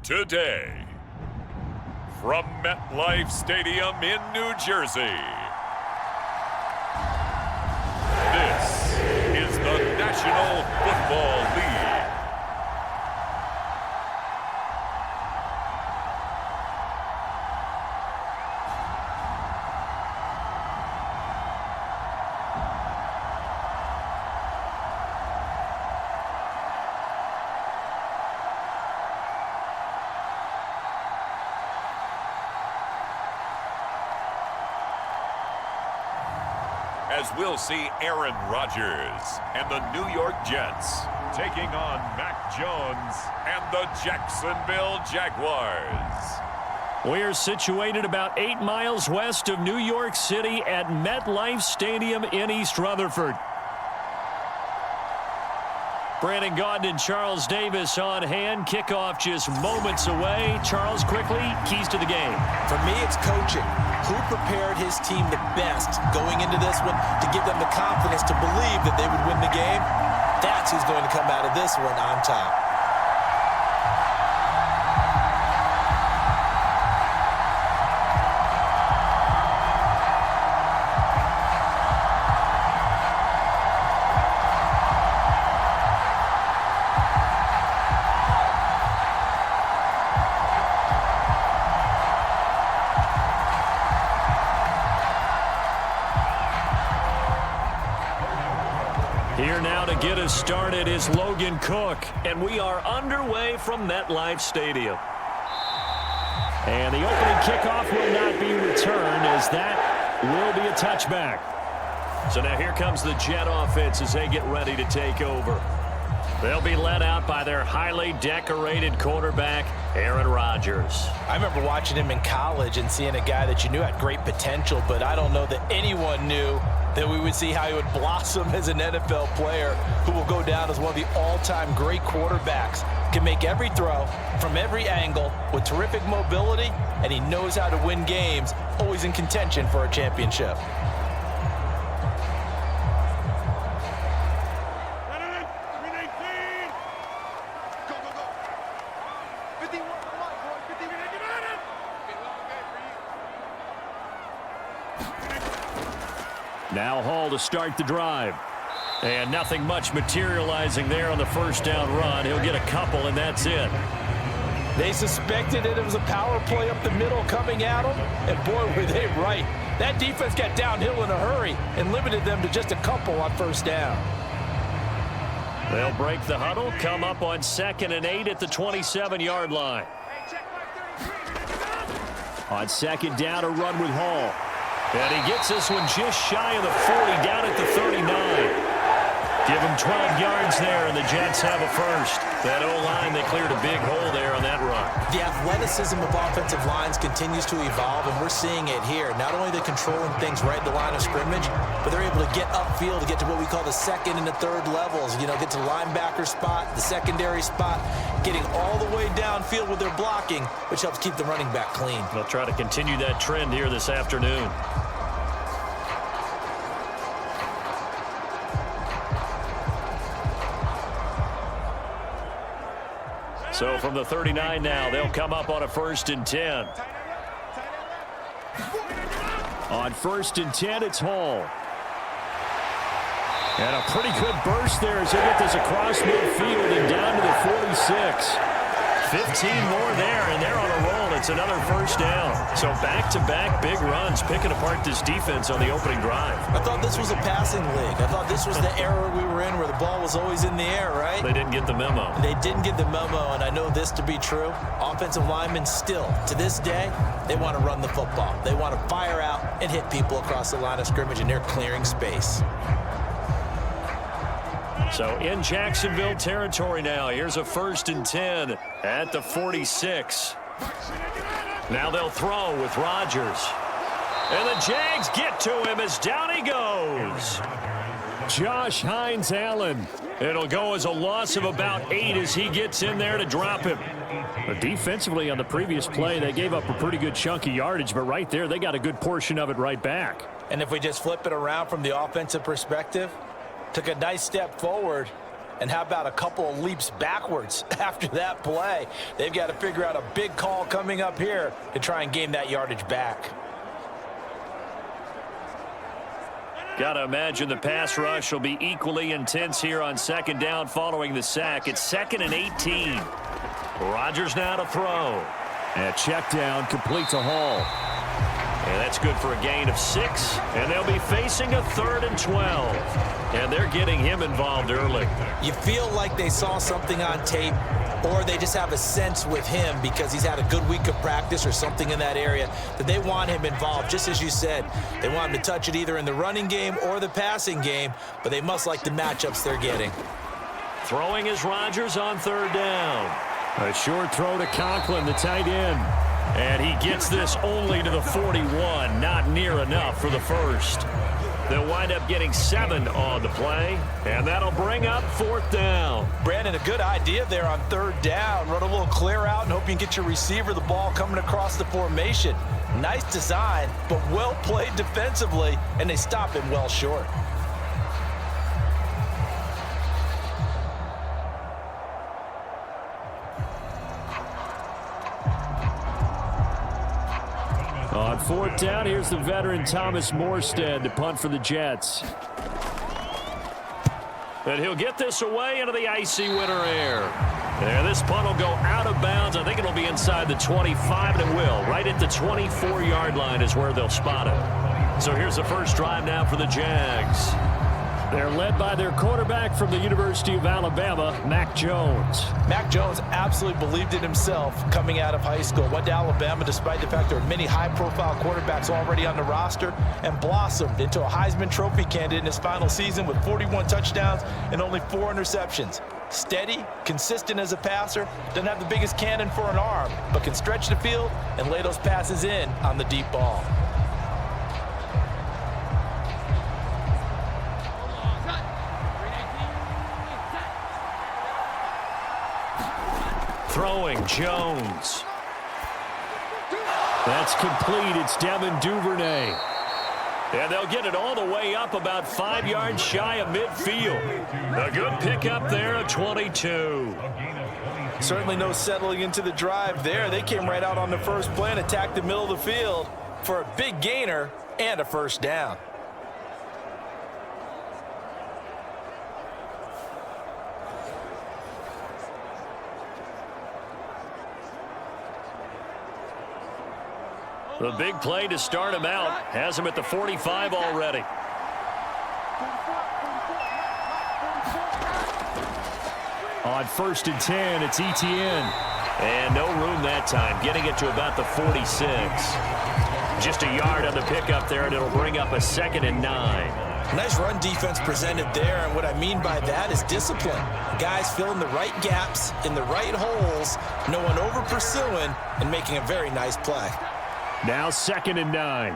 Today, from MetLife Stadium in New Jersey, this is the National Football League. As we'll see Aaron Rodgers and the New York Jets taking on Mac Jones and the Jacksonville Jaguars. We're situated about 8 miles west of New York City at MetLife Stadium in East Rutherford. Brandon Gaudin and Charles Davis on hand. Kickoff just moments away. Charles, quickly, keys to the game. For me, it's coaching. Who prepared his team the best going into this one to give them the confidence to believe that they would win the game? That's who's going to come out of this one on top. Here now to get us started is Logan Cook, and we are underway from MetLife Stadium. And the opening kickoff will not be returned, as that will be a touchback. So now here comes the Jet offense as they get ready to take over. They'll be led out by their highly decorated quarterback, Aaron Rodgers. I remember watching him in college and seeing a guy that you knew had great potential, but I don't know that anyone knew that we would see how he would blossom as an NFL player who will go down as one of the all-time great quarterbacks. Can make every throw from every angle with terrific mobility, and he knows how to win games, always in contention for a championship. Now Hall to start the drive. And nothing much materializing there on the first down run. He'll get a couple, and that's it. They suspected it was a power play up the middle coming at them, and boy, were they right. That defense got downhill in a hurry and limited them to just a couple on first down. They'll break the huddle, come up on 2nd and 8 at the 27-yard line. On 2nd down, a run with Hall. And he gets this one just shy of the 40, down at the 39. Give him 12 yards there, and the Jets have a first. That O-line, they cleared a big hole there on that run. The athleticism of offensive lines continues to evolve, and we're seeing it here. Not only are they controlling things right at the line of scrimmage, but they're able to get upfield to get to what we call the second and the third levels. You know, get to the linebacker spot, the secondary spot, getting all the way downfield with their blocking, which helps keep the running back clean. They'll try to continue that trend here this afternoon. So from the 39 now, they'll come up on a 1st and 10. On 1st and 10, it's Hall. And a pretty good burst there as they get this across midfield and down to the 46. 15 more there, and they're on a roll. It's another first down. So back-to-back big runs, picking apart this defense on the opening drive. I thought this was a passing league. I thought this was the era we were in where the ball was always in the air, right? They didn't get the memo. They didn't get the memo, and I know this to be true. Offensive linemen still, to this day, they want to run the football. They want to fire out and hit people across the line of scrimmage, and they're clearing space. So in Jacksonville territory now, here's a 1st and 10 at the 46. Now they'll throw with Rodgers. And the Jags get to him as down he goes. Josh Hines-Allen. It'll go as a loss of about 8 as he gets in there to drop him. But defensively on the previous play, they gave up a pretty good chunk of yardage, but right there, they got a good portion of it right back. And if we just flip it around from the offensive perspective, took a nice step forward, And how about a couple of leaps backwards after that play? They've got to figure out a big call coming up here to try and gain that yardage back. Got to imagine the pass rush will be equally intense here on second down following the sack. It's 2nd and 18. Rodgers now to throw. And a check down, complete to Hall. And that's good for a gain of 6. And they'll be facing a 3rd and 12. And they're getting him involved early. You feel like they saw something on tape, or they just have a sense with him because he's had a good week of practice or something in that area that they want him involved. Just as you said, they want him to touch it either in the running game or the passing game, but they must like the matchups they're getting. Throwing is Rodgers on 3rd down. A short throw to Conklin, the tight end. And he gets this only to the 41, not near enough for the first. They'll wind up getting 7 on the play, and that'll bring up 4th down. Brandon, a good idea there on 3rd down. Run a little clear out and hope you can get your receiver the ball coming across the formation. Nice design, but well played defensively, and they stop him well short. On 4th down, here's the veteran Thomas Morstead to punt for the Jets. And he'll get this away into the icy winter air. There, this punt will go out of bounds. I think it'll be inside the 25, and it will. Right at the 24-yard line is where they'll spot it. So here's the first drive now for the Jags. They're led by their quarterback from the University of Alabama, Mac Jones. Mac Jones absolutely believed in himself coming out of high school. Went to Alabama despite the fact there are many high-profile quarterbacks already on the roster, and blossomed into a Heisman Trophy candidate in his final season with 41 touchdowns and only 4 interceptions. Steady, consistent as a passer, doesn't have the biggest cannon for an arm, but can stretch the field and lay those passes in on the deep ball. Throwing, Jones. That's complete. It's Devin Duvernay. And they'll get it all the way up about 5 yards shy of midfield. A good pickup there at 22. Certainly no settling into the drive there. They came right out on the first play and attacked the middle of the field for a big gainer and a first down. The big play to start him out has him at the 45 already. On 1st and 10, it's Etienne. And no room that time, getting it to about the 46. Just a yard on the pickup there, and it'll bring up a 2nd and 9. Nice run defense presented there, and what I mean by that is discipline. Guys filling the right gaps in the right holes, no one over pursuing, and making a very nice play. Now 2nd and 9.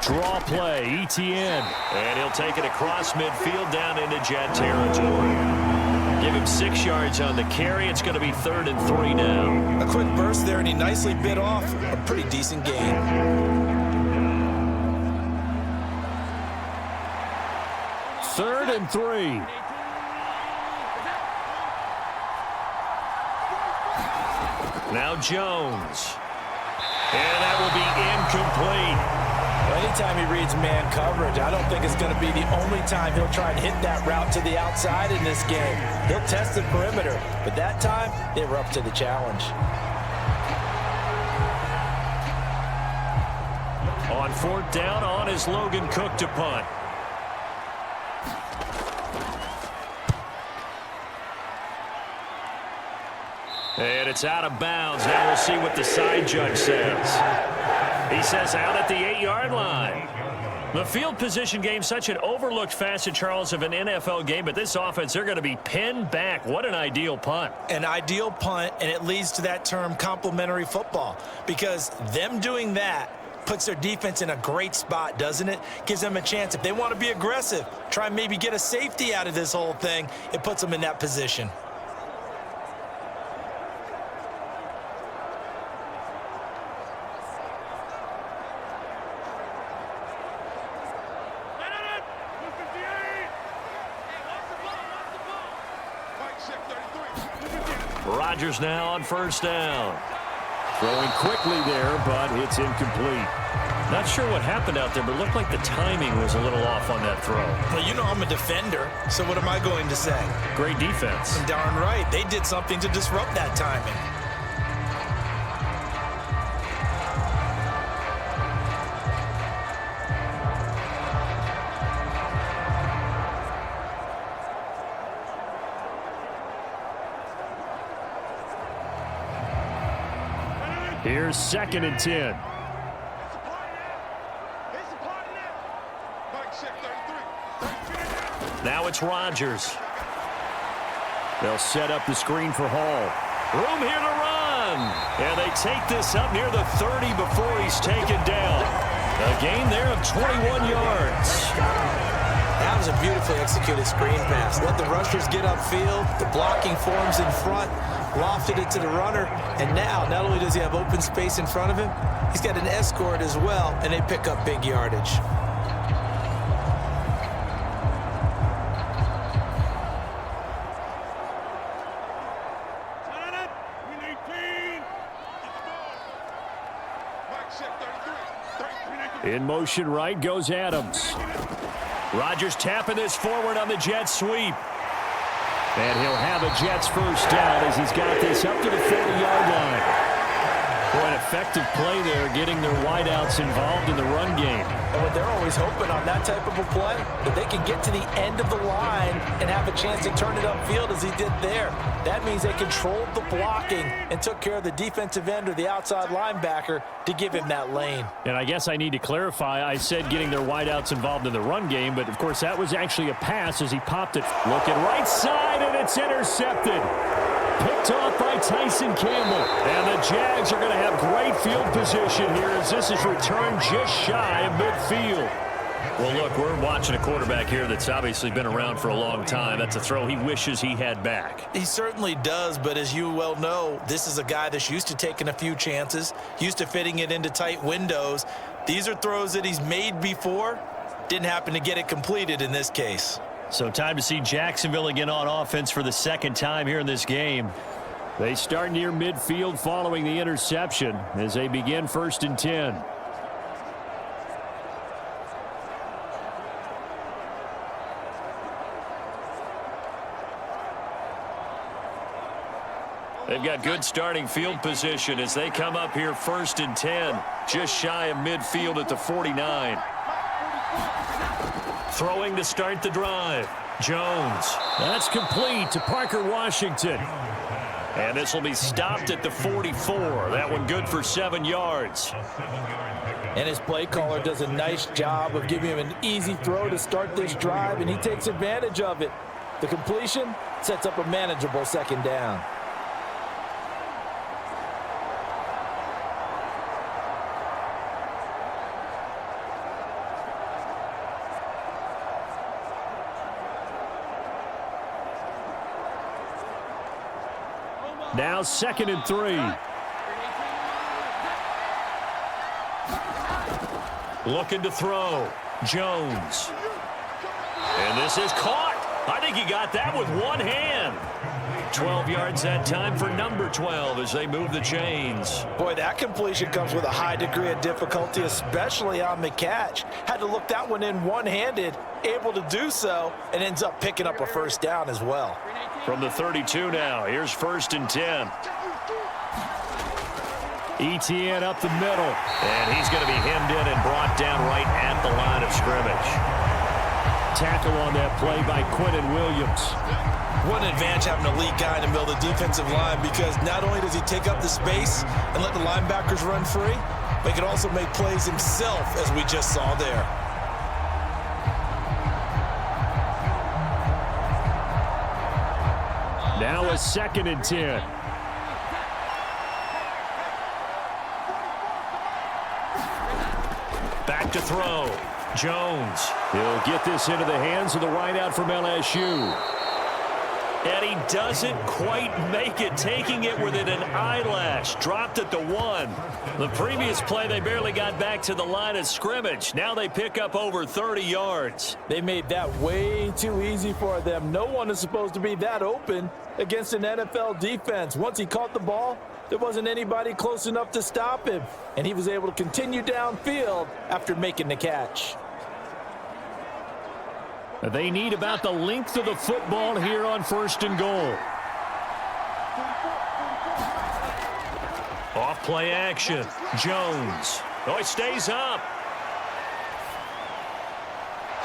Draw play, Etienne. And he'll take it across midfield down into Jet territory. Give him 6 yards on the carry. It's going to be 3rd and 3 now. A quick burst there, and he nicely bit off a pretty decent gain. 3rd and 3. Now Jones. And that will be incomplete. Well, anytime he reads man coverage, I don't think it's going to be the only time he'll try and hit that route to the outside in this game. He'll test the perimeter, but that time they were up to the challenge. On 4th down, on is Logan Cook to punt. And it's out of bounds. Now we'll see what the side judge says. He says out at the 8-yard line. The field position game, such an overlooked facet, Charles, of an NFL game, but this offense, they're going to be pinned back. What an ideal punt. An ideal punt, and it leads to that term complementary football, because them doing that puts their defense in a great spot, doesn't it? Gives them a chance. If they want to be aggressive, try and maybe get a safety out of this whole thing, it puts them in that position. Rodgers now on first down. Throwing quickly there, but it's incomplete. Not sure what happened out there, but it looked like the timing was a little off on that throw. Well, you know I'm a defender, so what am I going to say? Great defense. Darn right. They did something to disrupt that timing. Here's 2nd and 10. Now it's Rodgers. They'll set up the screen for Hall. Room here to run. And they take this up near the 30 before he's taken down. A gain there of 21 yards. That was a beautifully executed screen pass. Let the rushers get upfield. The blocking forms in front. Lofted it to the runner. And now, not only does he have open space in front of him, he's got an escort as well, and they pick up big yardage. In motion right goes Adams. Rodgers tapping this forward on the jet sweep. And he'll have a Jets first down as he's got this up to the 40-yard line. Boy, an effective play there, getting their wideouts involved in the run game. And they're always hoping on that type of a play that they can get to the end of the line and have a chance to turn it upfield as he did there. That means they controlled the blocking and took care of the defensive end or the outside linebacker to give him that lane. And I guess I need to clarify, I said getting their wideouts involved in the run game, but of course that was actually a pass as he popped it. Looking right side, and it's intercepted. Picked off by Tyson Campbell. And the Jags are going to have great field position here as this is returned just shy of midfield. Well, look, we're watching a quarterback here that's obviously been around for a long time. That's a throw he wishes he had back. He certainly does, but as you well know, this is a guy that's used to taking a few chances, used to fitting it into tight windows. These are throws that he's made before. Didn't happen to get it completed in this case. So time to see Jacksonville again on offense for the second time here in this game. They start near midfield following the interception as they begin 1st and 10. They've got good starting field position as they come up here 1st and 10, just shy of midfield at the 49. Throwing to start the drive. Jones. That's complete to Parker Washington. And this will be stopped at the 44. That one good for 7 yards. And his play caller does a nice job of giving him an easy throw to start this drive, and he takes advantage of it. The completion sets up a manageable 2nd down. Now 2nd and 3. Looking to throw. Jones. And this is caught. I think he got that with one hand. 12 yards that time for number 12 as they move the chains. Boy, that completion comes with a high degree of difficulty, especially on the catch. Had to look that one in one-handed, able to do so, and ends up picking up a 1st down as well. From the 32 now, here's 1st and 10. ETN up the middle. And he's going to be hemmed in and brought down right at the line of scrimmage. Tackle on that play by Quentin Williams. What an advantage having an elite guy in the middle of the defensive line, because not only does he take up the space and let the linebackers run free, but he can also make plays himself, as we just saw there. Now a 2nd and 10. Back to throw. Jones. He'll get this into the hands of the wideout from LSU. And he doesn't quite make it, taking it within an eyelash. Dropped at the 1. The previous play, they barely got back to the line of scrimmage. Now they pick up over 30 yards. They made that way too easy for them. No one is supposed to be that open against an NFL defense. Once he caught the ball, there wasn't anybody close enough to stop him. And he was able to continue downfield after making the catch. They need about the length of the football here on 1st and goal. Off play action. Jones. Oh, he stays up.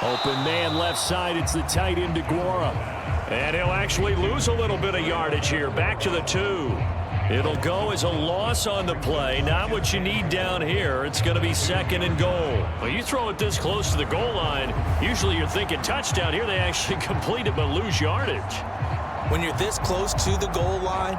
Open man left side. It's the tight end, DeGuara. And he'll actually lose a little bit of yardage here. Back to the 2. It'll go as a loss on the play. Not what you need down here. It's going to be 2nd and goal. Well, you throw it this close to the goal line, usually you're thinking touchdown. Here they actually complete it but lose yardage. When you're this close to the goal line,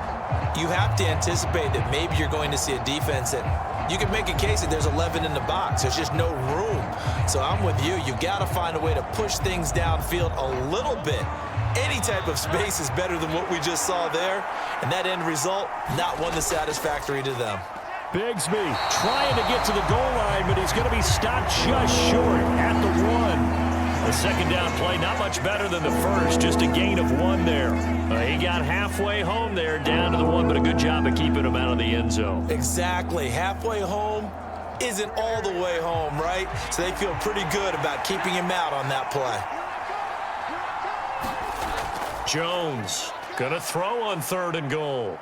you have to anticipate that maybe you're going to see a defense that you can make a case that there's 11 in the box. There's just no room. So I'm with you. You've got to find a way to push things downfield a little bit. Any type of space is better than what we just saw there. And that end result, not one that's satisfactory to them. Bigsby trying to get to the goal line, but he's going to be stopped just short at the 1. The 2nd down play, not much better than the first, just a gain of 1 there. He got halfway home there, down to the 1, but a good job of keeping him out of the end zone. Exactly. Halfway home isn't all the way home, right? So they feel pretty good about keeping him out on that play. Jones going to throw on 3rd and goal.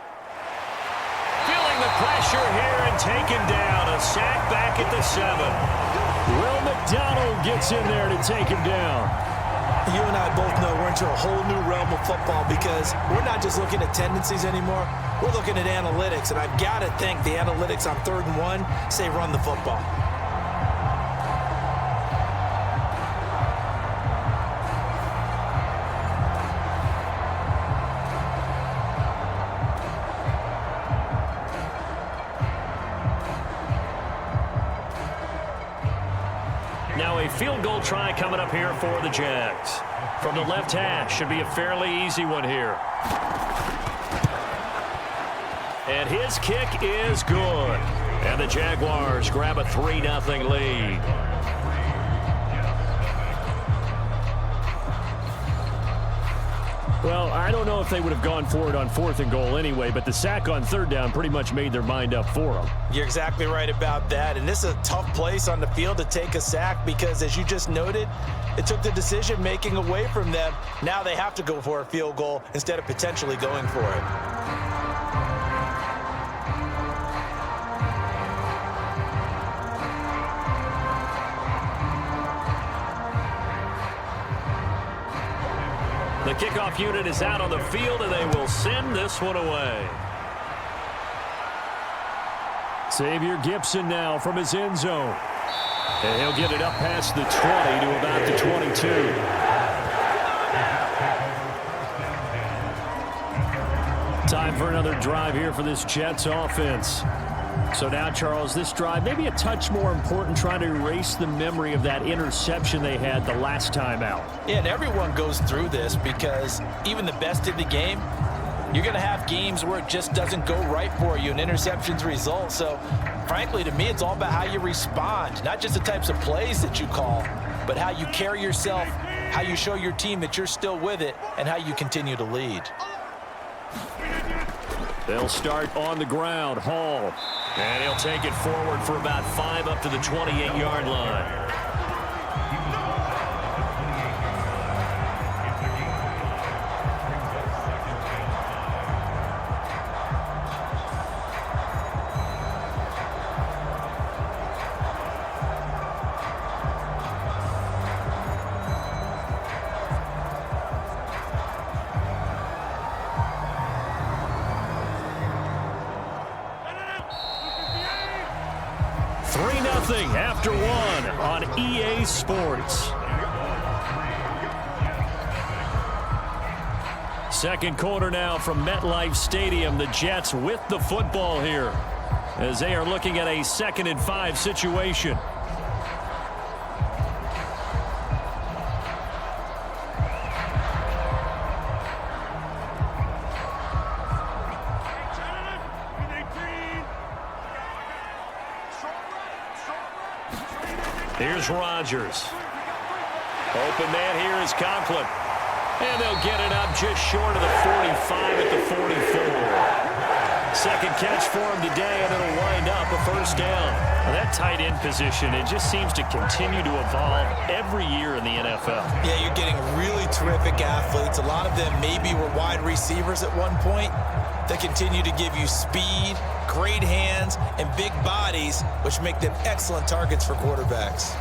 Feeling the pressure here and taken down. A sack back at the 7. Will McDonald gets in there to take him down. You and I both know we're into a whole new realm of football because we're not just looking at tendencies anymore. We're looking at analytics, and I've got to think the analytics on 3rd and 1 say run the football. Now a field goal try coming up here for the Jags. From the left hash, should be a fairly easy one here. And his kick is good. And the Jaguars grab a 3-0 lead. Well, I don't know if they would have gone for it on 4th and goal anyway, but the sack on 3rd down pretty much made their mind up for them. You're exactly right about that, and this is a tough place on the field to take a sack because, as you just noted, it took the decision-making away from them. Now they have to go for a field goal instead of potentially going for it. The kickoff unit is out on the field, and they will send this one away. Xavier Gipson now from his end zone. And he'll get it up past the 20 to about the 22. Time for another drive here for this Jets offense. So now, Charles, this drive maybe a touch more important, trying to erase the memory of that interception they had the last time out. Yeah, and everyone goes through this because even the best in the game, you're going to have games where it just doesn't go right for you and interceptions result. So, frankly, to me, it's all about how you respond, not just the types of plays that you call, but how you carry yourself, how you show your team that you're still with it, and how you continue to lead. They'll start on the ground. Hall. And he'll take it forward for about 5 up to the 28-yard line. After 1 on EA Sports. Second quarter now from MetLife Stadium. The Jets with the football here as they are looking at a 2nd and 5 situation. Here's Rodgers. Open man here is Conklin. And they'll get it up just short of the 45 at the 44. Second catch for him today, and it'll wind up a first down. Well, that tight end position, it just seems to continue to evolve every year in the NFL. Yeah, you're getting really terrific athletes. A lot of them maybe were wide receivers at one point. They continue to give you speed, great hands, and big bodies, which make them excellent targets for quarterbacks.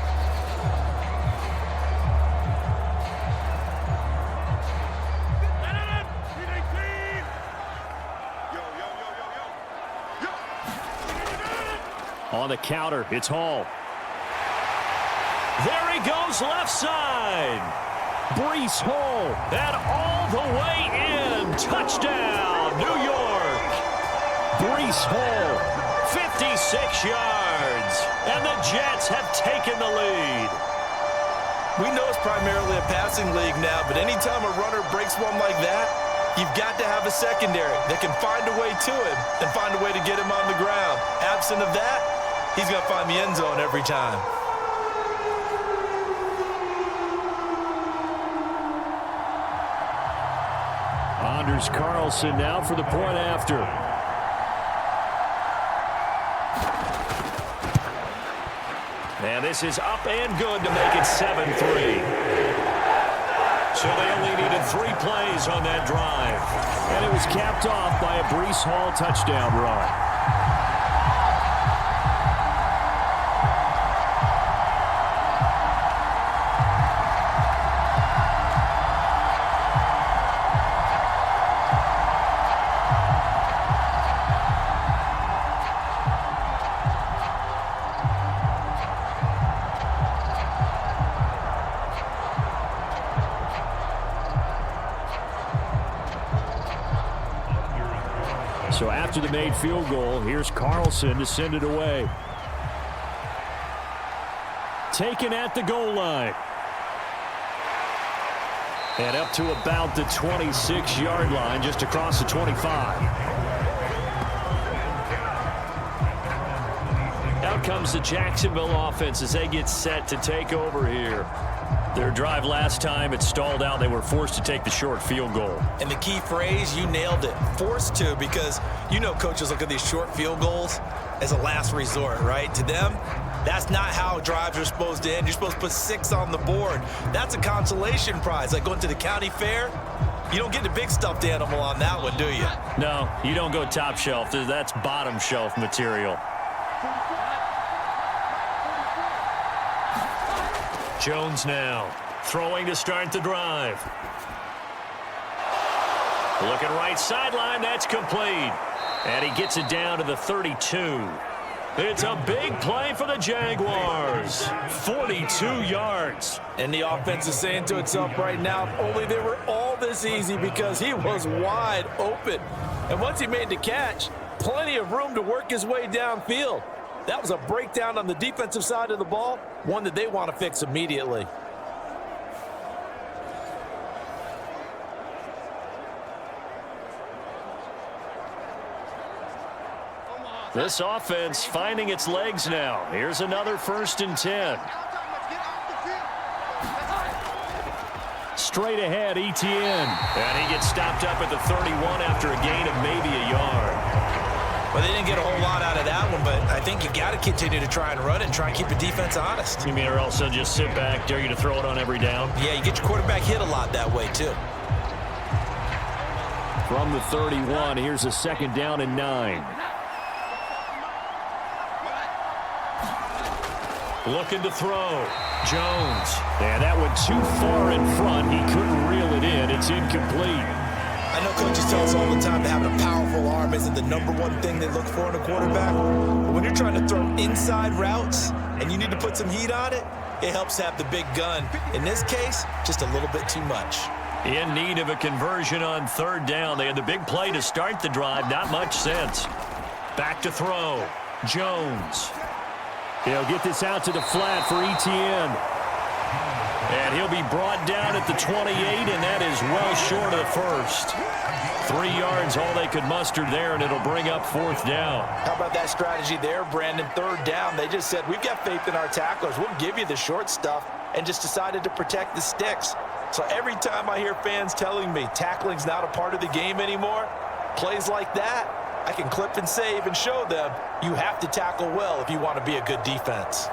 On the counter, it's Hall. There he goes left side. Breece Hall, and all the way in. Touchdown, New York. Breece Hall, 56 yards. And the Jets have taken the lead. We know it's primarily a passing league now, but anytime a runner breaks one like that, you've got to have a secondary that can find a way to him and find a way to get him on the ground. Absent of that, he's going to find the end zone every time. Anders Carlson now for the point after. And this is up and good to make it 7-3. So they only needed 3 plays on that drive. And it was capped off by a Breece Hall touchdown run. So after the made field goal, here's Carlson to send it away. Taken at the goal line. And up to about the 26-yard line, just across the 25. Out comes the Jacksonville offense as they get set to take over here. Their drive last time, it stalled out. They were forced to take the short field goal. And the key phrase, you nailed it, forced to, because you know coaches look at these short field goals as a last resort, right? To them, that's not how drives are supposed to end. You're supposed to put 6 on the board. That's a consolation prize. Like going to the county fair, you don't get the big stuffed animal on that one, do you? No, you don't go top shelf. That's bottom shelf material. Jones now throwing to start the drive. Looking right sideline, that's complete. And he gets it down to the 32. It's a big play for the Jaguars. 42 yards. And the offense is saying to itself right now, if only they were all this easy, because he was wide open. And once he made the catch, plenty of room to work his way downfield. That was a breakdown on the defensive side of the ball, one that they want to fix immediately. This offense finding its legs now. Here's another 1st and 10. Straight ahead, Etienne. And he gets stopped up at the 31 after a gain of maybe a yard. Well, they didn't get a whole lot out of that one, but I think you got to continue to try and run and try and keep the defense honest. You mean, or else they'll just sit back, dare you to throw it on every down? Yeah, you get your quarterback hit a lot that way, too. From the 31, here's a 2nd down and 9. Looking to throw. Jones. And that went too far in front. He couldn't reel it in. It's incomplete. I know coaches tell us all the time that having a powerful arm isn't the #1 thing they look for in a quarterback. But when you're trying to throw inside routes and you need to put some heat on it, it helps have the big gun. In this case, just a little bit too much. In need of a conversion on 3rd down. They had the big play to start the drive. Not much sense. Back to throw. Jones. He'll get this out to the flat for Etienne. And he'll be brought down at the 28, and that is well short of the 1st. 3 yards, all they could muster there, and it'll bring up 4th down. How about that strategy there, Brandon? 3rd down, they just said, we've got faith in our tacklers. We'll give you the short stuff, and just decided to protect the sticks. So every time I hear fans telling me tackling's not a part of the game anymore, plays like that, I can clip and save and show them you have to tackle well if you want to be a good defense.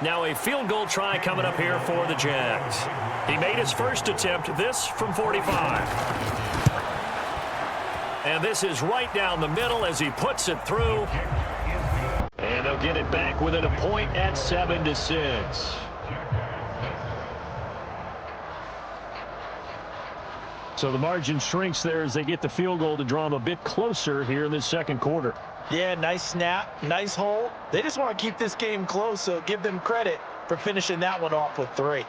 Now a field goal try coming up here for the Jags. He made his first attempt, this from 45. And this is right down the middle as he puts it through. And they'll get it back within a point at 7-6. So the margin shrinks there as they get the field goal to draw them a bit closer here in this second quarter. Yeah, nice snap, nice hold. They just want to keep this game close, so give them credit for finishing that one off with 3.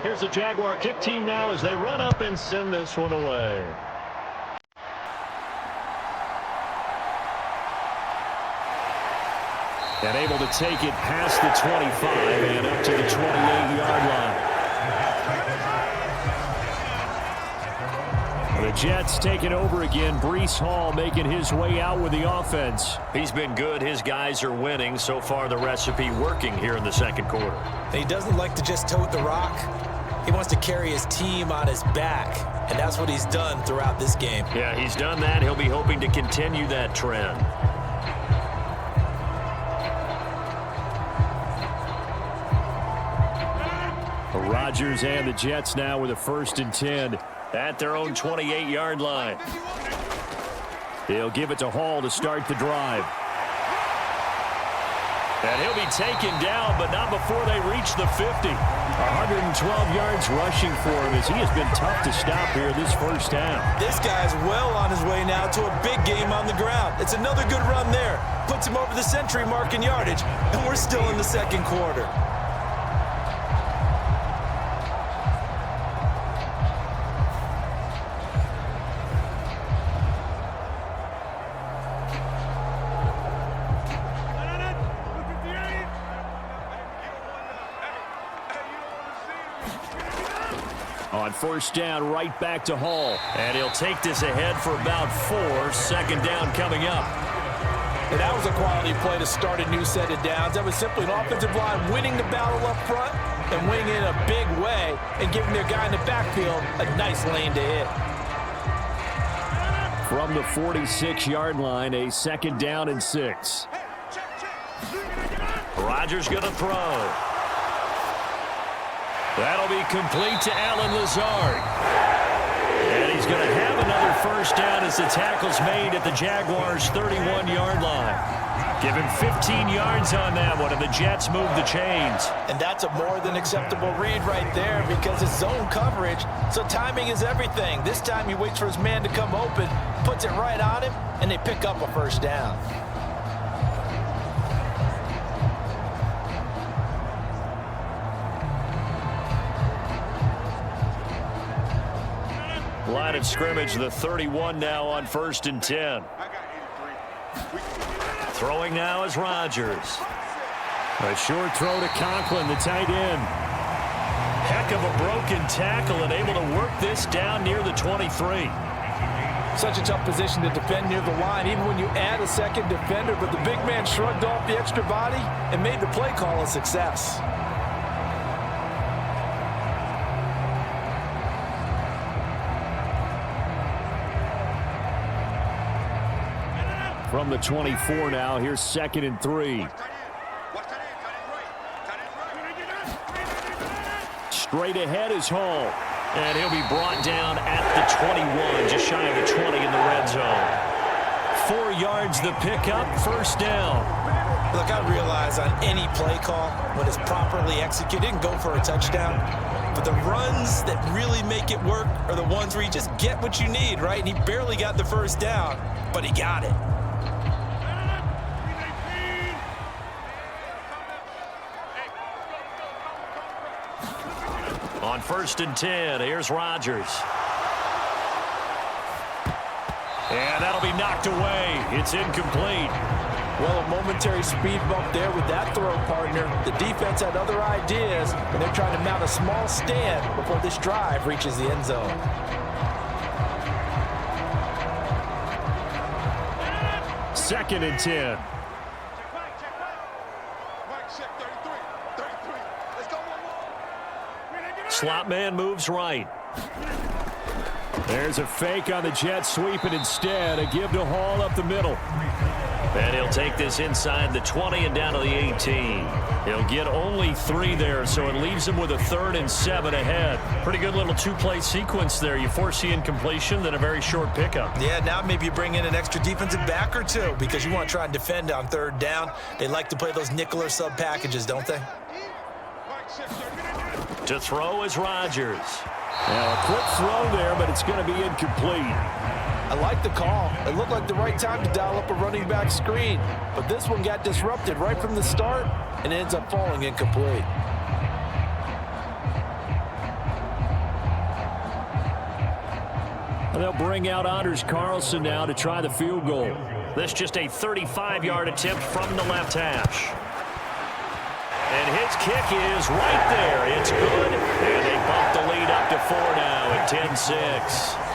Here's the Jaguar kick team now as they run up and send this one away. And able to take it past the 25 and up to the 28-yard line. The Jets taking over again. Breece Hall making his way out with the offense. He's been good. His guys are winning. So far, the recipe working here in the second quarter. He doesn't like to just tote the rock. He wants to carry his team on his back, and that's what he's done throughout this game. Yeah, he's done that. He'll be hoping to continue that trend. Rodgers and the Jets now with a 1st and 10 at their own 28-yard line. They'll give it to Hall to start the drive. And he'll be taken down, but not before they reach the 50. 112 yards rushing for him as he has been tough to stop here this first half. This guy's well on his way now to a big game on the ground. It's another good run there. Puts him over the century mark in yardage, and we're still in the second quarter. On 1st down, right back to Hall. And he'll take this ahead for about 4. 2nd down coming up. And that was a quality play to start a new set of downs. That was simply an offensive line winning the battle up front and winning in a big way and giving their guy in the backfield a nice lane to hit. From the 46-yard line, a 2nd down and 6. Rodgers going to throw. That'll be complete to Allen Lazard. And he's going to have another 1st down as the tackle's made at the Jaguars' 31-yard line. Give him 15 yards on that one, and the Jets move the chains. And that's a more than acceptable read right there because it's zone coverage, so timing is everything. This time he waits for his man to come open, puts it right on him, and they pick up a 1st down. Line of scrimmage, the 31 now on 1st and 10. Throwing now is Rodgers. A short throw to Conklin, the tight end. Heck of a broken tackle and able to work this down near the 23. Such a tough position to defend near the line, even when you add a 2nd defender, but the big man shrugged off the extra body and made the play call a success. From the 24 now, here's 2nd and 3. Straight ahead is Hall. And he'll be brought down at the 21, just shy of the 20 in the red zone. 4 yards the pickup, 1st down. Look, I realize on any play call, when it's properly executed, it can go for a touchdown. But the runs that really make it work are the ones where you just get what you need, right? And he barely got the 1st down, but he got it. 1st and 10. Here's Rodgers. And that'll be knocked away. It's incomplete. Well, a momentary speed bump there with that throw, partner. The defense had other ideas, and they're trying to mount a small stand before this drive reaches the end zone. Second and 10. Slot man moves right. There's a fake on the jet sweep, and instead a give to Hall up the middle. And he'll take this inside the 20 and down to the 18. He'll get only 3 there, so it leaves him with a 3rd and 7 ahead. Pretty good little 2-play sequence there. You force the incompletion, then a very short pickup. Yeah, now maybe you bring in an extra defensive back or 2 because you want to try and defend on 3rd down. They like to play those nickel or sub packages, don't they? To throw is Rodgers. Now a quick throw there, but it's going to be incomplete. I like the call. It looked like the right time to dial up a running back screen. But this one got disrupted right from the start and ends up falling incomplete. And they'll bring out Anders Carlson now to try the field goal. This just a 35-yard attempt from the left hash. And his kick is right there. It's good. And they bump the lead up to 4 now at 10-6.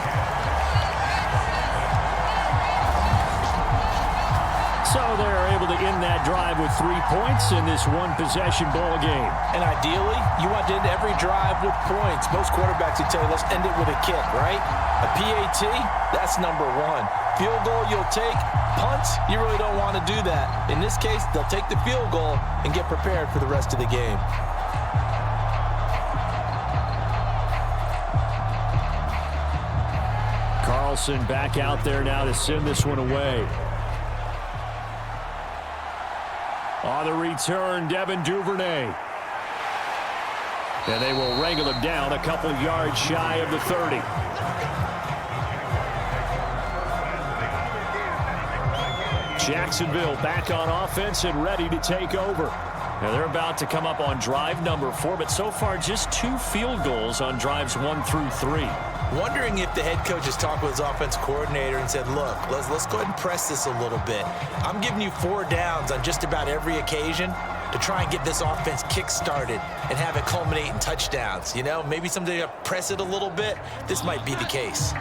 So they're able to end that drive with 3 points in this one-possession ball game. And ideally, you want to end every drive with points. Most quarterbacks would tell you, let's end it with a kick, right? A PAT, that's number 1. Field goal you'll take. Punts, you really don't want to do that. In this case, they'll take the field goal and get prepared for the rest of the game. Carlson back out there now to send this one away. On the return, Devin Duvernay. And they will wrangle him down a couple yards shy of the 30. Jacksonville back on offense and ready to take over. Now they're about to come up on drive number 4, but so far just 2 field goals on drives 1 through 3. Wondering if the head coach has talked with his offense coordinator and said, look, let's go ahead and press this a little bit. I'm giving you 4 downs on just about every occasion to try and get this offense kick-started and have it culminate in touchdowns. You know, maybe someday you press it a little bit. This might be the case.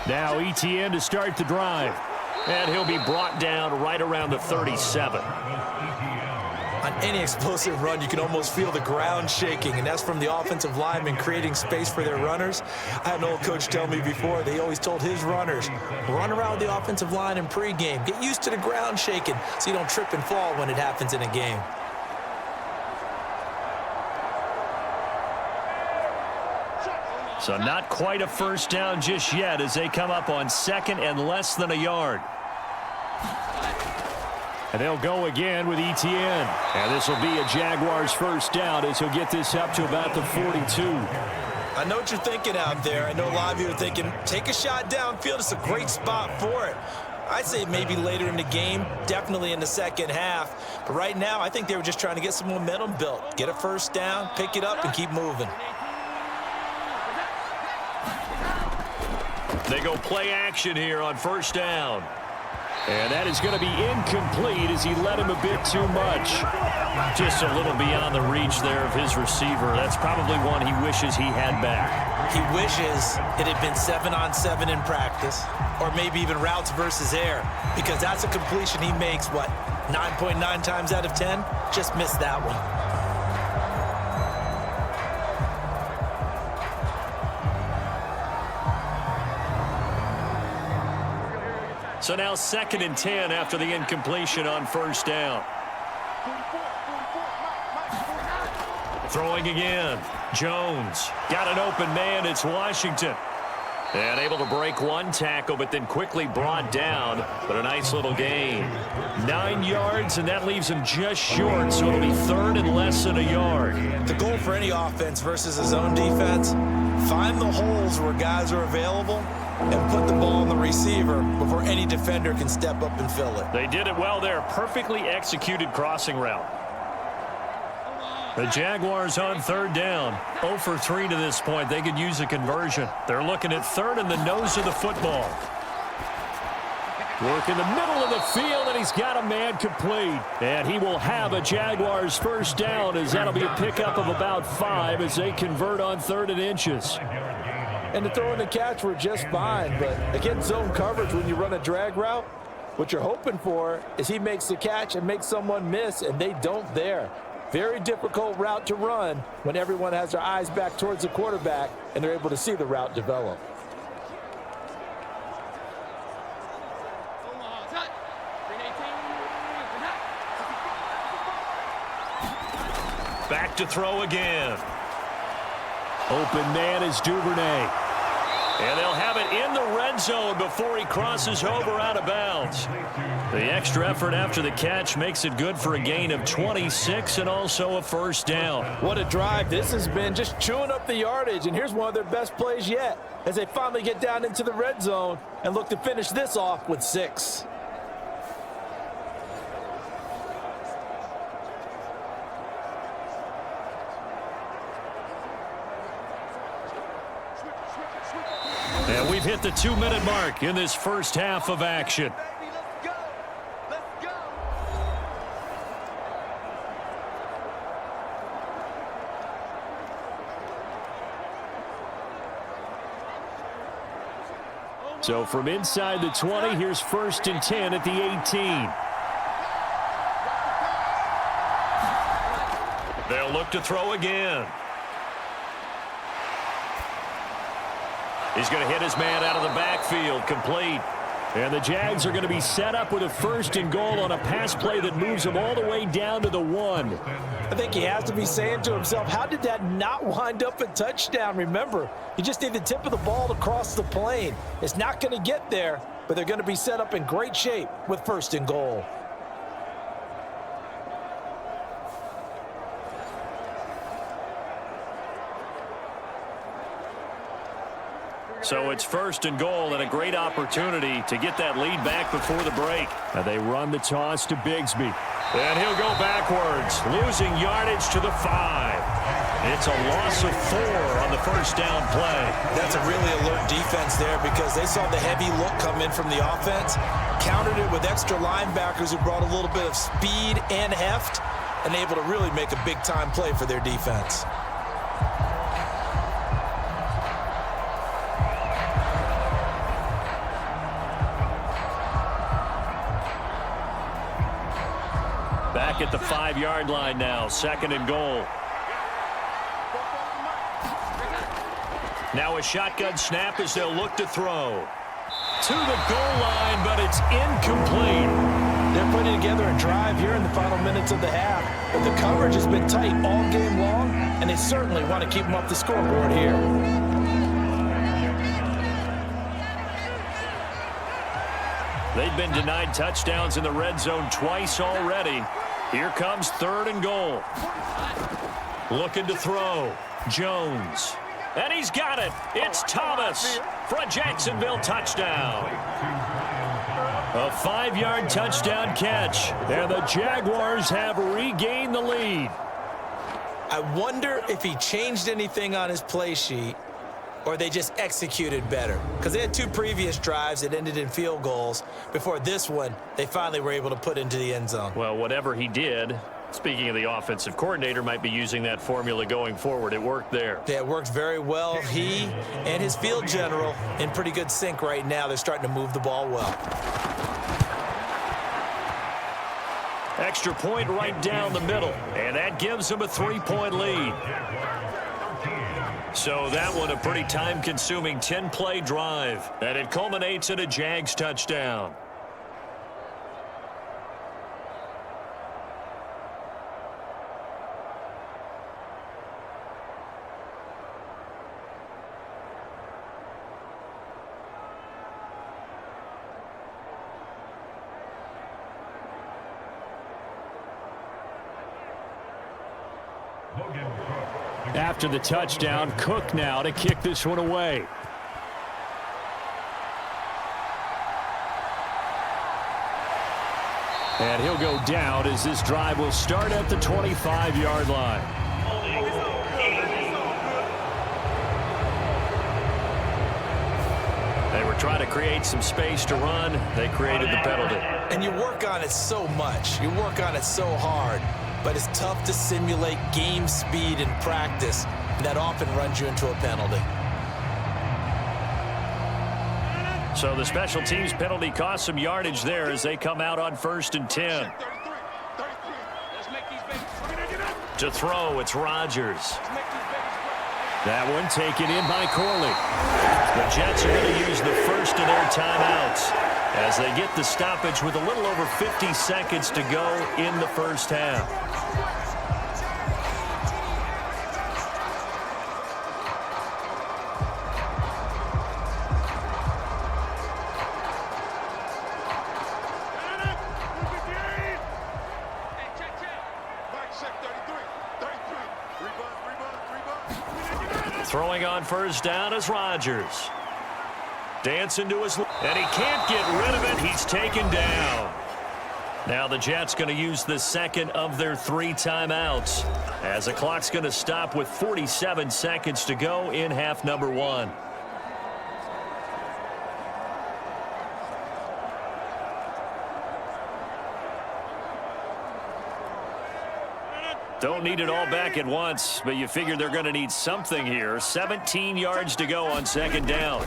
Now ETN to start the drive. And he'll be brought down right around the 37. On any explosive run, you can almost feel the ground shaking, and that's from the offensive linemen creating space for their runners. I had an old coach tell me before, they always told his runners, run around the offensive line in pregame. Get used to the ground shaking so you don't trip and fall when it happens in a game. So not quite a first down just yet as they come up on 2nd and less than a yard. And they'll go again with ETN. And this will be a Jaguars first down as he'll get this up to about the 42. I know what you're thinking out there. I know a lot of you are thinking, take a shot downfield. It's a great spot for it. I'd say maybe later in the game, definitely in the second half. But right now, I think they were just trying to get some momentum built. Get a first down, pick it up, and keep moving. They go play action here on first down. And that is going to be incomplete as he led him a bit too much. Just a little beyond the reach there of his receiver. That's probably one he wishes he had back. He wishes it had been 7-on-7 in practice, or maybe even routes versus air, because that's a completion he makes, what, 9.9 times out of 10? Just missed that one. So now 2nd and 10 after the incompletion on first down. Throwing again. Jones got an open man. It's Washington. And able to break one tackle, but then quickly brought down. But a nice little gain. 9 yards, and that leaves him just short, so it'll be 3rd and less than a yard. The goal for any offense versus his own defense, find the holes where guys are available and put the ball on the receiver before any defender can step up and fill it. They did it well there. Perfectly executed crossing route. The Jaguars on third down. 0 for 3 to this point. They could use a conversion. They're looking at third in the nose of the football. Work in the middle of the field, and he's got a man complete. And he will have a Jaguars first down, as that'll be a pickup of about 5 as they convert on 3rd and inches. And the throw and the catch were just fine, but against zone coverage, when you run a drag route, what you're hoping for is he makes the catch and makes someone miss, and they don't there. Very difficult route to run when everyone has their eyes back towards the quarterback and they're able to see the route develop. Back to throw again. Open man is Duvernay. And they'll have it in the red zone before he crosses over out of bounds. The extra effort after the catch makes it good for a gain of 26 and also a first down. What a drive this has been, just chewing up the yardage. And here's one of their best plays yet as they finally get down into the red zone and look to finish this off with 6. And we've hit the 2-minute mark in this first half of action. So from inside the 20, here's 1st and 10 at the 18. They'll look to throw again. He's going to hit his man out of the backfield, complete. And the Jags are going to be set up with a 1st and goal on a pass play that moves them all the way down to the 1. I think he has to be saying to himself, how did that not wind up a touchdown? Remember, you just need the tip of the ball to cross the plane. It's not going to get there, but they're going to be set up in great shape with 1st and goal. So it's 1st and goal and a great opportunity to get that lead back before the break. And they run the toss to Bigsby. And he'll go backwards, losing yardage to the 5. It's a loss of 4 on the first down play. That's a really alert defense there because they saw the heavy look come in from the offense, countered it with extra linebackers who brought a little bit of speed and heft, and able to really make a big-time play for their defense. Back at the 5-yard line now, 2nd and goal. Now a shotgun snap as they'll look to throw. To the goal line, but it's incomplete. They're putting together a drive here in the final minutes of the half, but the coverage has been tight all game long, and they certainly want to keep them off the scoreboard here. They've been denied touchdowns in the red zone twice already. Here comes 3rd and goal. Looking to throw. Jones. And he's got it. It's Thomas for a Jacksonville touchdown. A 5-yard touchdown catch. And the Jaguars have regained the lead. I wonder if he changed anything on his play sheet or they just executed better. Because they had 2 previous drives that ended in field goals. Before this one, they finally were able to put into the end zone. Well, whatever he did, speaking of the offensive coordinator, might be using that formula going forward. It worked there. Yeah, it worked very well. He and his field general in pretty good sync right now. They're starting to move the ball well. Extra point right down the middle. And that gives them a 3-point lead. So that one a pretty time-consuming 10-play drive. And it culminates in a Jags touchdown. After the touchdown, Cook now to kick this one away. And he'll go down as this drive will start at the 25-yard line. They were trying to create some space to run. They created the penalty. And you work on it so much. You work on it so hard. But it's tough to simulate game speed in practice. And that often runs you into a penalty. So the special teams penalty cost some yardage there as they come out on 1st and 10. To throw, it's Rodgers. That one taken in by Corley. The Jets are going to use the first of their timeouts as they get the stoppage with a little over 50 seconds to go in the first half. Throwing on first down is Rodgers. Dancing to his... And he can't get rid of it. He's taken down. Now the Jets going to use the second of their 3 timeouts as the clock's going to stop with 47 seconds to go in half number 1. Don't need it all back at once, but you figure they're going to need something here. 17 yards to go on 2nd down.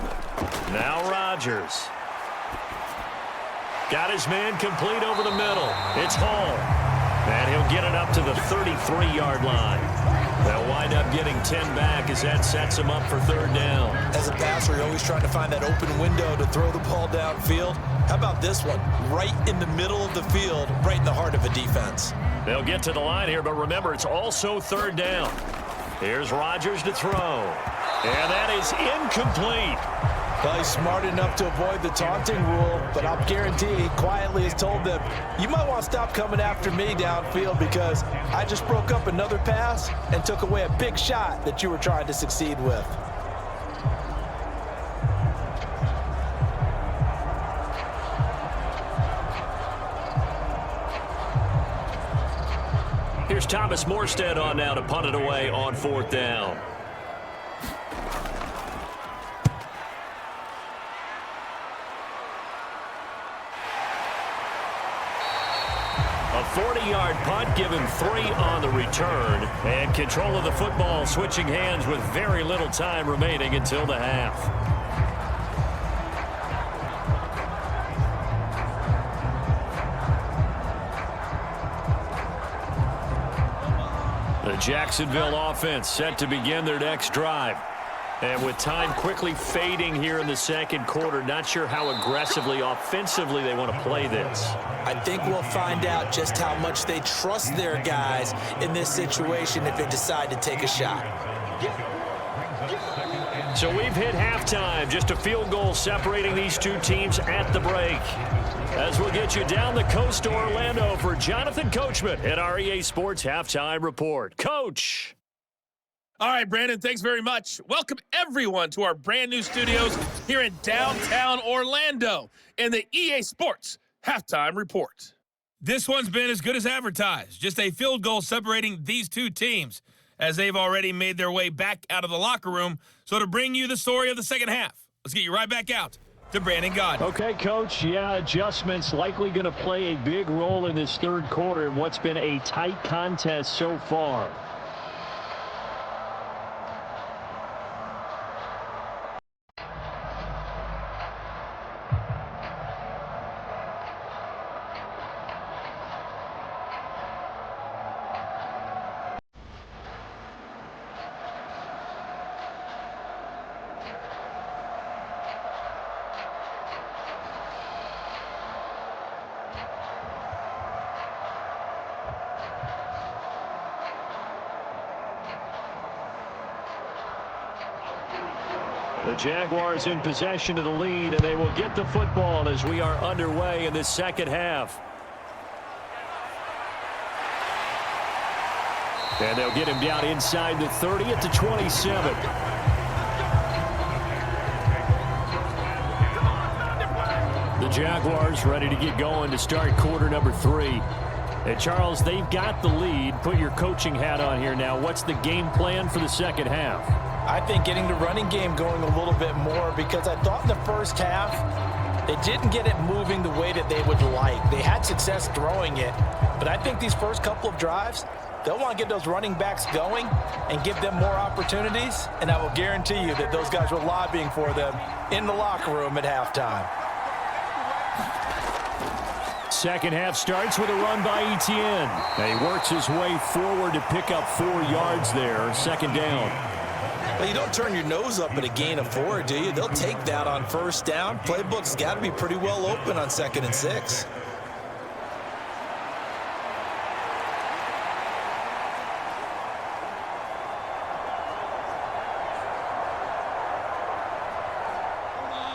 Now Rodgers. Got his man complete over the middle. It's Hall. And he'll get it up to the 33-yard line. They'll wind up getting 10 back as that sets him up for 3rd down. As a passer, you're always trying to find that open window to throw the ball downfield. How about this one? Right in the middle of the field, right in the heart of a defense. They'll get to the line here, but remember, it's also 3rd down. Here's Rodgers to throw. And that is incomplete. Well, he's smart enough to avoid the taunting rule, but I'll guarantee he quietly has told them, you might want to stop coming after me downfield because I just broke up another pass and took away a big shot that you were trying to succeed with. Here's Thomas Morstead on now to punt it away on 4th down. A 40-yard punt, give him 3 on the return. And control of the football switching hands with very little time remaining until the half. The Jacksonville offense set to begin their next drive. And with time quickly fading here in the 2nd quarter, not sure how aggressively, offensively they want to play this. I think we'll find out just how much they trust their guys in this situation if they decide to take a shot. So we've hit halftime. Just a field goal separating these 2 teams at the break. As we'll get you down the coast to Orlando for Jonathan Coachman at our EA Sports Halftime Report. Coach. All right, Brandon, thanks very much. Welcome, everyone, to our brand-new studios here in downtown Orlando in the EA Sports Halftime Report. This one's been as good as advertised. Just a field goal separating these 2 teams as they've already made their way back out of the locker room. So to bring you the story of the 2nd half, let's get you right back out to Brandon Gaudin. Okay, Coach, yeah, adjustments likely going to play a big role in this 3rd quarter in what's been a tight contest so far. The Jaguars in possession of the lead, and they will get the football as we are underway in this 2nd half. And they'll get him down inside the 30 at the 27. The The Jaguars ready to get going to start quarter number 3. And Charles, they've got the lead. Put your coaching hat on here now. What's the game plan for the second half? I think getting the running game going a little bit more, because I thought in the first half they didn't get it moving the way that they would like. They had success throwing it, but I think these first couple of drives, they'll want to get those running backs going and give them more opportunities, and I will guarantee you that those guys were lobbying for them in the locker room at halftime. Second half starts with a run by Etienne. And he works his way forward to pick up 4 yards there. Second down. Well, you don't turn your nose up at a gain of 4, do you? They'll take that on first down. Playbook's got to be pretty well open on 2nd and 6.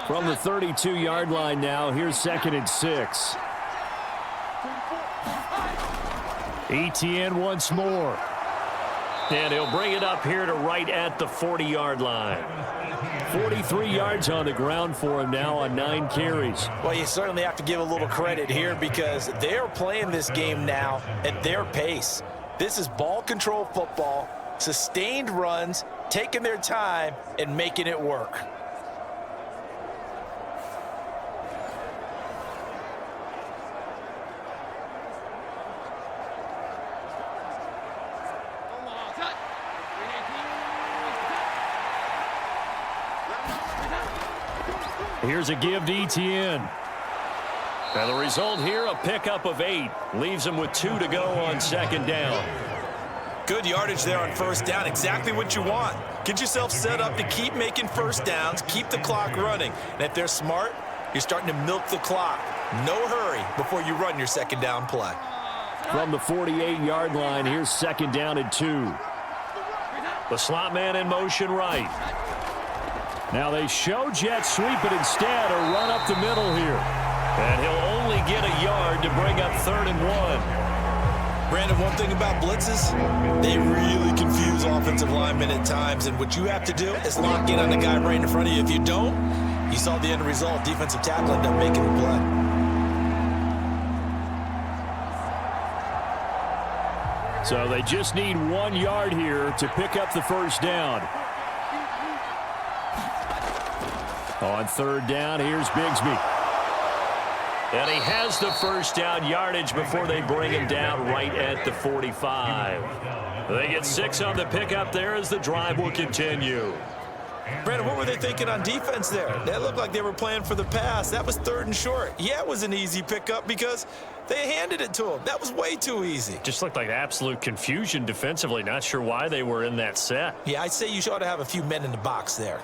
From the 32-yard line now, here's 2nd and 6. Etienne once more. And he'll bring it up here to right at the 40-yard line. 43 yards on the ground for him now on 9 carries. Well, you certainly have to give a little credit here, because they're playing this game now at their pace. This is ball control football, sustained runs, taking their time and making it work. Here's a give to Etienne. And the result here, a pickup of 8. Leaves him with 2 to go on 2nd down. Good yardage there on first down. Exactly what you want. Get yourself set up to keep making first downs, keep the clock running. And if they're smart, you're starting to milk the clock. No hurry before you run your 2nd down play. From the 48-yard line, here's 2nd down and 2. The slot man in motion right. Now they show jet sweep, but instead a run up the middle here. And he'll only get a yard to bring up 3rd and 1. Brandon, one thing about blitzes, they really confuse offensive linemen at times. And what you have to do is lock in on the guy right in front of you. If you don't, you saw the end result. Defensive tackle ended up making the play. So they just need 1 yard here to pick up the first down. On 3rd down, here's Bigsby. And he has the first down yardage before they bring him down right at the 45. They get 6 on the pickup there as the drive will continue. Brandon, what were they thinking on defense there? That looked like they were playing for the pass. That was 3rd and short. Yeah, it was an easy pickup because they handed it to him. That was way too easy. Just looked like absolute confusion defensively. Not sure why they were in that set. Yeah, I'd say you ought to have a few men in the box there.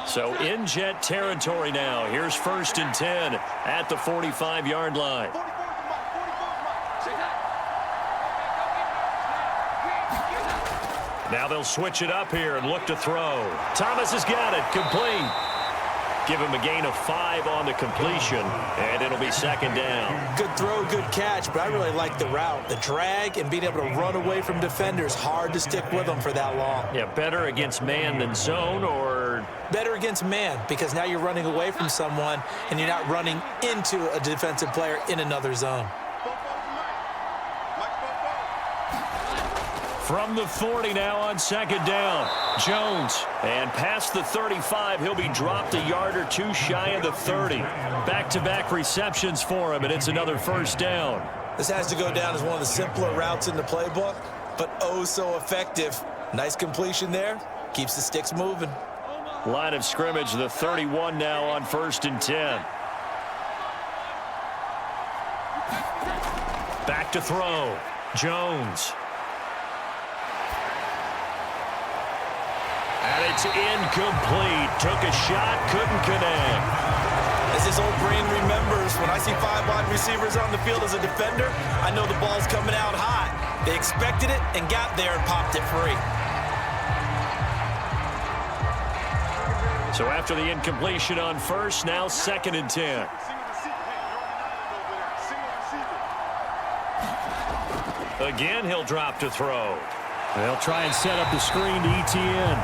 So in jet territory now. Here's 1st and 10 at the 45-yard line. Now they'll switch it up here and look to throw. Thomas has got it. Complete. Give him a gain of 5 on the completion, and it'll be 2nd down. Good throw, good catch, but I really like the route. The drag and being able to run away from defenders, hard to stick with them for that long. Yeah, better against man than zone, or? Better against man, because now you're running away from someone and you're not running into a defensive player in another zone. From the 40 now on 2nd down. Jones. And past the 35, he'll be dropped a yard or 2 shy of the 30. Back-to-back receptions for him, and it's another first down. This has to go down as one of the simpler routes in the playbook, but oh so effective. Nice completion there. Keeps the sticks moving. Line of scrimmage, the 31 now on 1st and 10. Back to throw. Jones. And it's incomplete. Took a shot, couldn't connect. As his old brain remembers, when I see 5 wide receivers on the field as a defender, I know the ball's coming out hot. They expected it and got there and popped it free. So after the incompletion on 1st, now 2nd and 10. Again, he'll drop to throw. They'll try and set up the screen to ETN.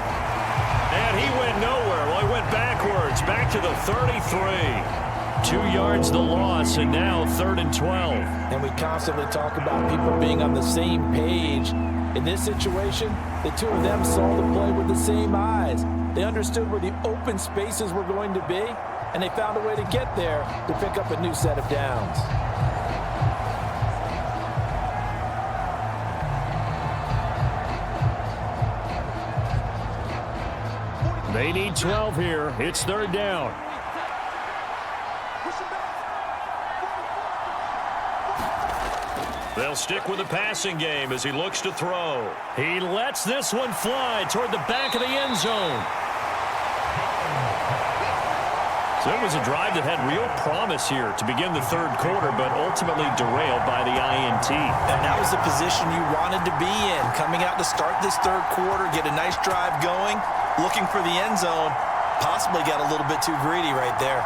And he went nowhere. Well, he went backwards, back to the 33. 2 yards the loss, and now 3rd and 12. And we constantly talk about people being on the same page. In this situation, the two of them saw the play with the same eyes. They understood where the open spaces were going to be, and they found a way to get there to pick up a new set of downs. They need 12 here. It's 3rd down. They'll stick with the passing game as he looks to throw. He lets this one fly toward the back of the end zone. So it was a drive that had real promise here to begin the 3rd quarter, but ultimately derailed by the INT. And that was the position you wanted to be in, coming out to start this 3rd quarter, get a nice drive going, looking for the end zone. Possibly got a little bit too greedy right there.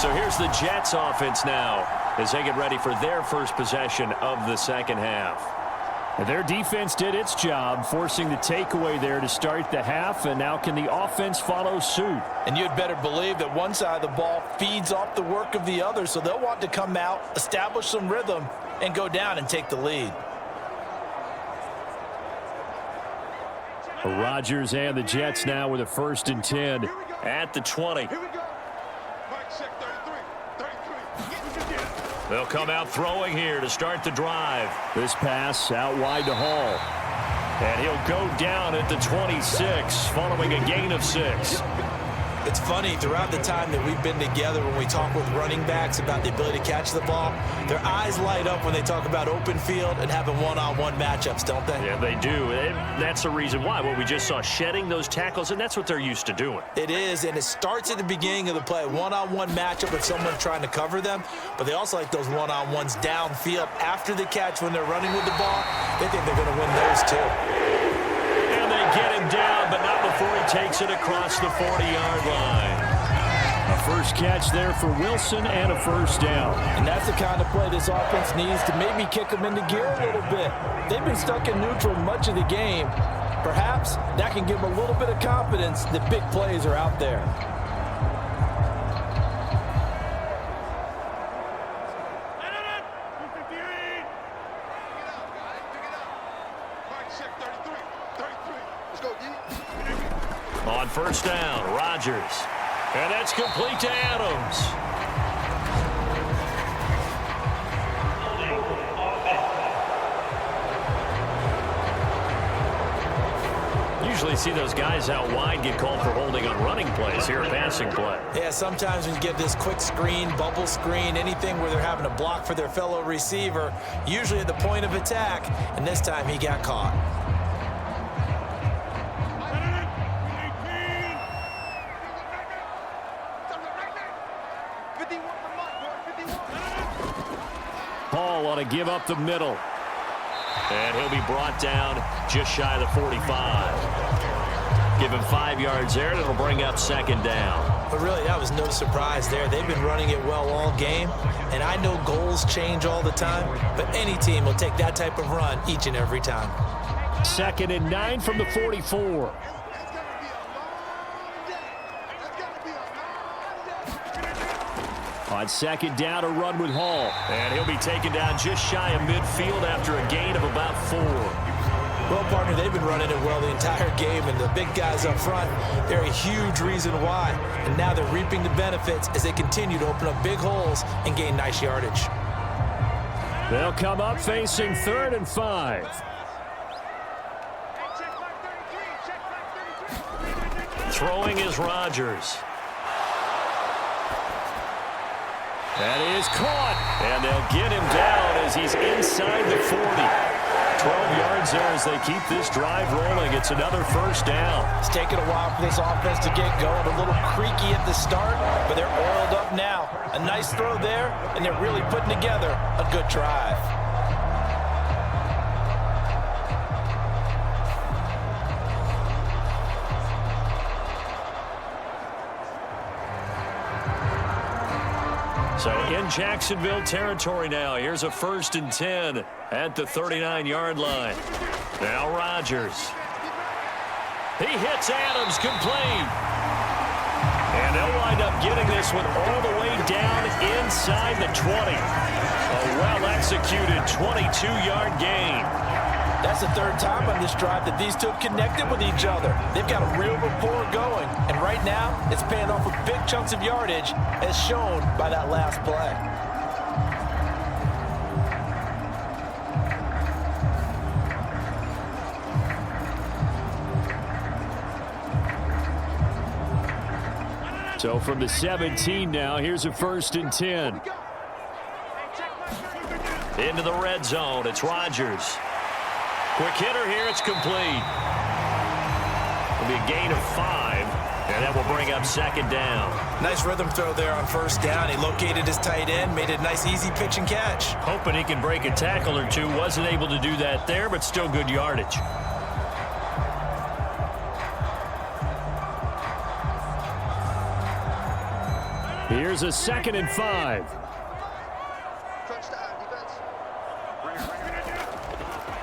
So here's the Jets offense now as they get ready for their first possession of the 2nd half. And their defense did its job, forcing the takeaway there to start the half, and now can the offense follow suit? And you'd better believe that one side of the ball feeds off the work of the other, so they'll want to come out, establish some rhythm, and go down and take the lead. Rodgers and the Jets now with a 1st and 10 at the 20. They'll come out throwing here to start the drive. This pass out wide to Hall. And he'll go down at the 26 following a gain of 6. It's funny, throughout the time that we've been together, when we talk with running backs about the ability to catch the ball, their eyes light up when they talk about open field and having one-on-one matchups, don't they? Yeah, they do. That's the reason why. Well, we just saw shedding those tackles, and that's what they're used to doing. It is, and it starts at the beginning of the play. One-on-one matchup with someone trying to cover them, but they also like those one-on-ones downfield after the catch when they're running with the ball. They think they're going to win those too. Get him down, but not before he takes it across the 40-yard line. A first catch there for Wilson and a 1st down. And that's the kind of play this offense needs to maybe kick them into gear a little bit. They've been stuck in neutral much of the game. Perhaps that can give them a little bit of confidence that big plays are out there. On 1st down, Rodgers. And that's complete to Adams. Usually see those guys out wide get called for holding on running plays. Here, a passing play. Yeah, sometimes when you get this quick screen, bubble screen, anything where they're having to block for their fellow receiver, usually at the point of attack, and this time he got caught. Paul ought to give up the middle. And he'll be brought down just shy of the 45. Give him 5 yards there, and it'll bring up 2nd down. But really, that was no surprise there. They've been running it well all game, and I know goals change all the time, but any team will take that type of run each and every time. 2nd and 9 from the 44. On 2nd down, a run with Hall. And he'll be taken down just shy of midfield after a gain of about 4. Well, partner, they've been running it well the entire game, and the big guys up front, they're a huge reason why. And now they're reaping the benefits as they continue to open up big holes and gain nice yardage. They'll come up facing 3rd and 5. Throwing is Rodgers. That is caught. And they'll get him down as he's inside the 40. 12 yards there as they keep this drive rolling. It's another 1st down. It's taken a while for this offense to get going. A little creaky at the start, but they're oiled up now. A nice throw there, and they're really putting together a good drive. So in Jacksonville territory now. Here's a 1st and 10 at the 39-yard line. Now Rodgers. He hits Adams complete. And they'll wind up getting this one all the way down inside the 20. A well-executed 22-yard gain. That's the 3rd time on this drive that these two have connected with each other. They've got a real rapport going. And right now, it's paying off with big chunks of yardage, as shown by that last play. So from the 17 now, here's a 1st and 10. Into the red zone. It's Rodgers. Quick hitter here. It's complete. It'll be a gain of 5, and that will bring up 2nd down. Nice rhythm throw there on 1st down. He located his tight end, made it a nice, easy pitch and catch. Hoping he can break a tackle or two. Wasn't able to do that there, but still good yardage. Here's a 2nd and 5.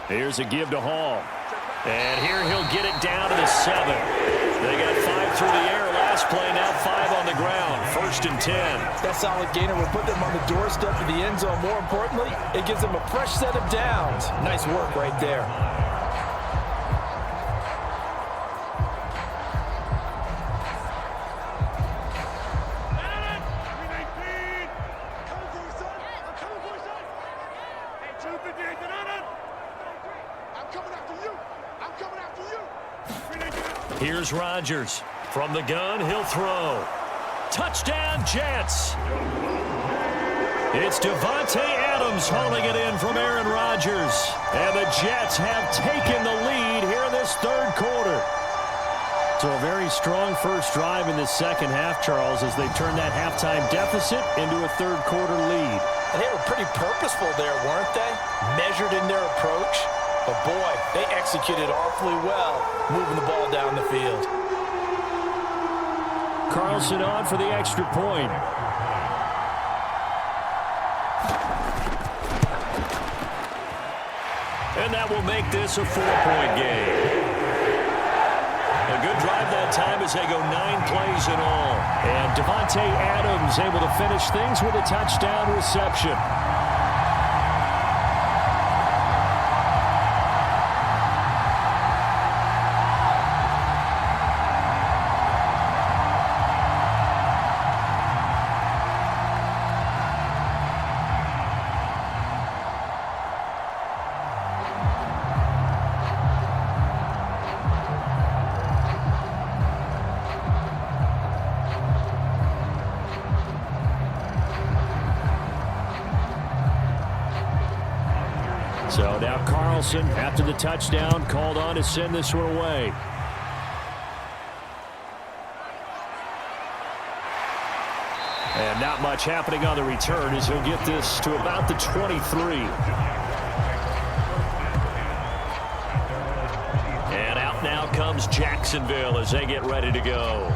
Here's a give to Hall. And here he'll get it down to the 7. They got 5 through the air last play, now 5 on the ground. 1st and 10. That solid gainer will put them on the doorstep of the end zone. More importantly, it gives them a fresh set of downs. Nice work right there. Here's Rodgers. From the gun, he'll throw. Touchdown, Jets. It's Davante Adams hauling it in from Aaron Rodgers. And the Jets have taken the lead here in this 3rd quarter. So a very strong first drive in the 2nd half, Charles, as they turn that halftime deficit into a 3rd quarter lead. And they were pretty purposeful there, weren't they? Measured in their approach. But boy, they executed awfully well, moving the ball down the field. Carlson on for the extra point. And that will make this a 4-point game. A good drive that time as they go 9 plays in all. And Davante Adams able to finish things with a touchdown reception. So now Carlson, after the touchdown, called on to send this one away. And not much happening on the return as he'll get this to about the 23. And out now comes Jacksonville as they get ready to go.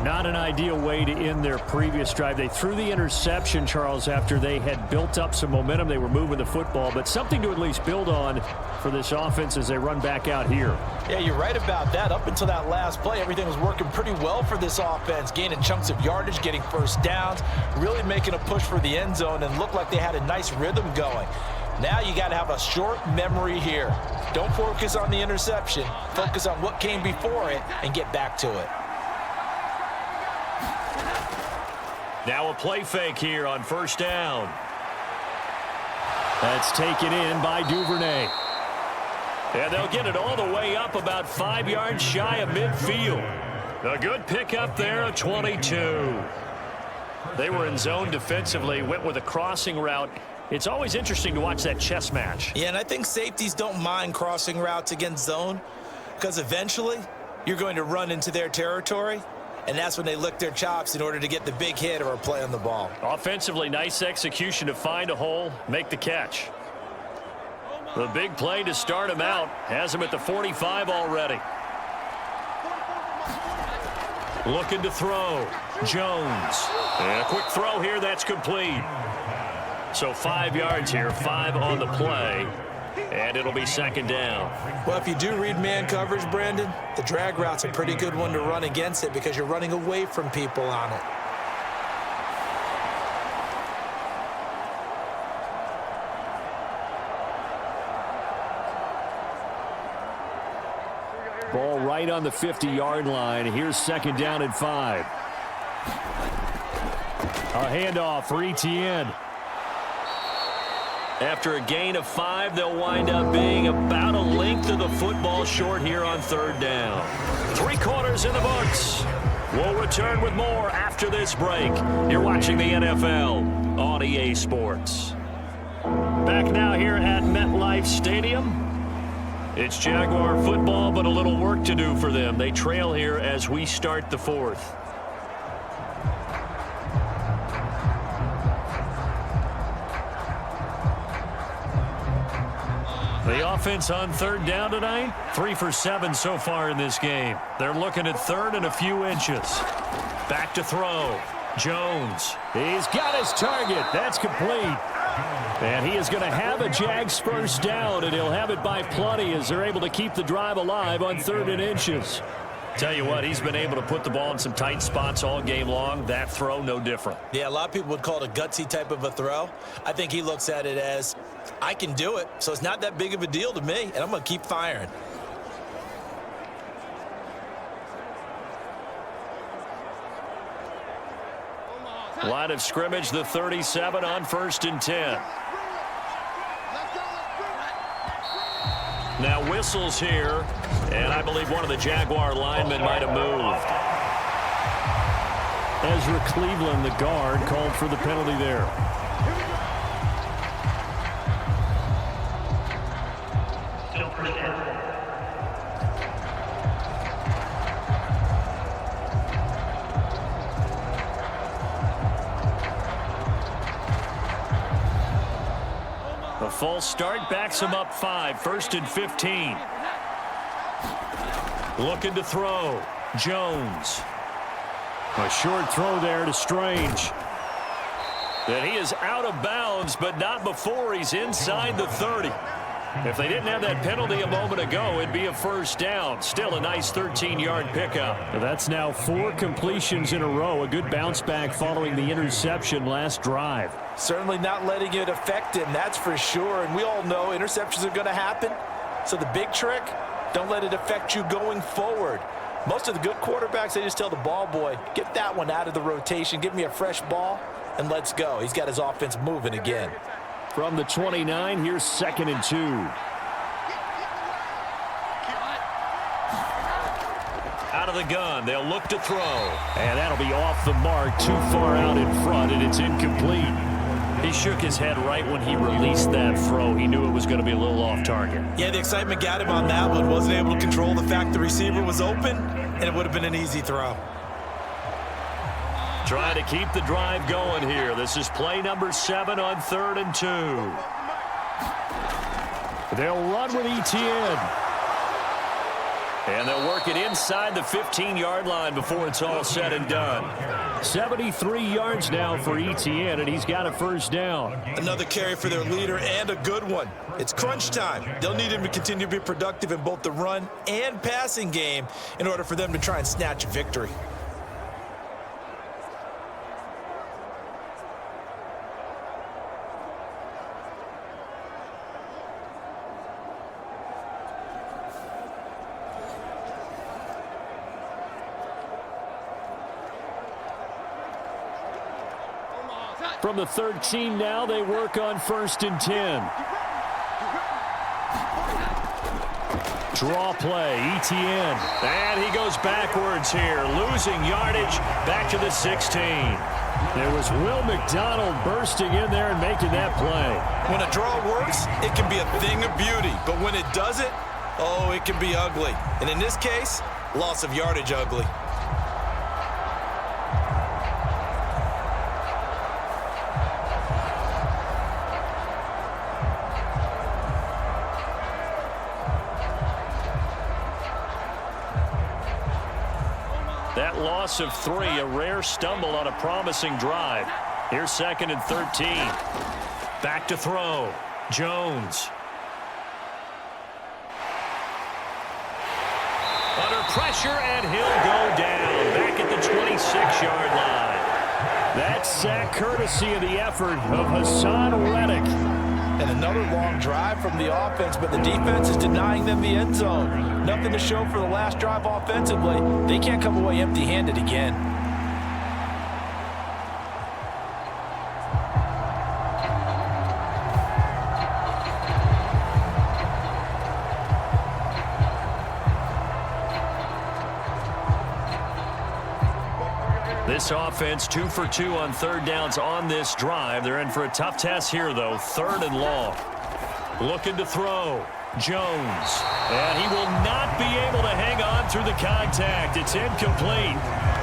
Not an ideal way to end their previous drive. They threw the interception, Charles, after they had built up some momentum. They were moving the football, but something to at least build on for this offense as they run back out here. Yeah, you're right about that. Up until that last play, everything was working pretty well for this offense, gaining chunks of yardage, getting first downs, really making a push for the end zone, and looked like they had a nice rhythm going. Now you got to have a short memory here. Don't focus on the interception. Focus on what came before it and get back to it. Now a play fake here on 1st down. That's taken in by Duvernay. And they'll get it all the way up about 5 yards shy of midfield. A good pickup there, a 22. They were in zone defensively, went with a crossing route. It's always interesting to watch that chess match. Yeah, and I think safeties don't mind crossing routes against zone because eventually you're going to run into their territory. And that's when they lick their chops in order to get the big hit or a play on the ball. Offensively, nice execution to find a hole, make the catch. The big play to start him out has him at the 45 already. Looking to throw. Jones. And a quick throw here. That's complete. So 5 yards here, 5 on the play. And it'll be second down. Well, if you do read man coverage, Brandon, the drag route's a pretty good one to run against it because you're running away from people on it. Ball right on the 50-yard line. Here's second down and 5. A handoff for Etienne. After a gain of 5, they'll wind up being about a length of the football short here on third down. 3 quarters in the books. We'll return with more after this break. You're watching the NFL on EA Sports. Back now here at MetLife Stadium. It's Jaguar football, but a little work to do for them. They trail here as we start the fourth. The offense on third down tonight, 3 for 7 so far in this game. They're looking at third and a few inches. Back to throw. Jones. He's got his target. That's complete. And he is going to have a Jags first down, and he'll have it by plenty as they're able to keep the drive alive on 3rd and inches. Tell you what, he's been able to put the ball in some tight spots all game long. That throw, no different. Yeah, a lot of people would call it a gutsy type of a throw. I think he looks at it as, I can do it, so it's not that big of a deal to me, and I'm going to keep firing. Line of scrimmage, the 37 on 1st and 10. Now whistles here, and I believe one of the Jaguar linemen might have moved. Ezra Cleveland, the guard, called for the penalty there. A false start backs him up 5, 1st and 15. Looking to throw. Jones. A short throw there to Strange. And he is out of bounds, but not before he's inside the 30. If they didn't have that penalty a moment ago, it'd be a first down. Still a nice 13-yard pickup. That's now 4 completions in a row. A good bounce back following the interception last drive. Certainly not letting it affect him, that's for sure. And we all know interceptions are going to happen. So the big trick, don't let it affect you going forward. Most of the good quarterbacks, they just tell the ball boy, get that one out of the rotation, give me a fresh ball, and let's go. He's got his offense moving again. From the 29, here's 2nd and 2. Out of the gun, they'll look to throw. And that'll be off the mark, too far out in front, and it's incomplete. He shook his head right when he released that throw. He knew it was going to be a little off target. Yeah, the excitement got him on that one. Wasn't able to control the fact the receiver was open, and it would have been an easy throw. Trying to keep the drive going here. This is play number 7 on 3rd and 2. They'll run with Etienne. And they'll work it inside the 15-yard line before it's all said and done. 73 yards now for Etienne, and he's got a first down. Another carry for their leader, and a good one. It's crunch time. They'll need him to continue to be productive in both the run and passing game in order for them to try and snatch a victory. From the 13 now, they work on 1st and 10. Draw play, Etienne. And he goes backwards here, losing yardage back to the 16. There was Will McDonald bursting in there and making that play. When a draw works, it can be a thing of beauty. But when it doesn't, oh, it can be ugly. And in this case, loss of yardage ugly. That loss of 3, a rare stumble on a promising drive. Here's 2nd and 13. Back to throw. Jones. Under pressure, and he'll go down. Back at the 26-yard line. That sack courtesy of the effort of Hassan Reddick. And another long drive from the offense, but the defense is denying them the end zone. Nothing to show for the last drive offensively. They can't come away empty-handed again. This offense 2 for 2 on 3rd downs on this drive. They're in for a tough test here, though. 3rd and long. Looking to throw. Jones. And he will not be able to hang on through the contact. It's incomplete.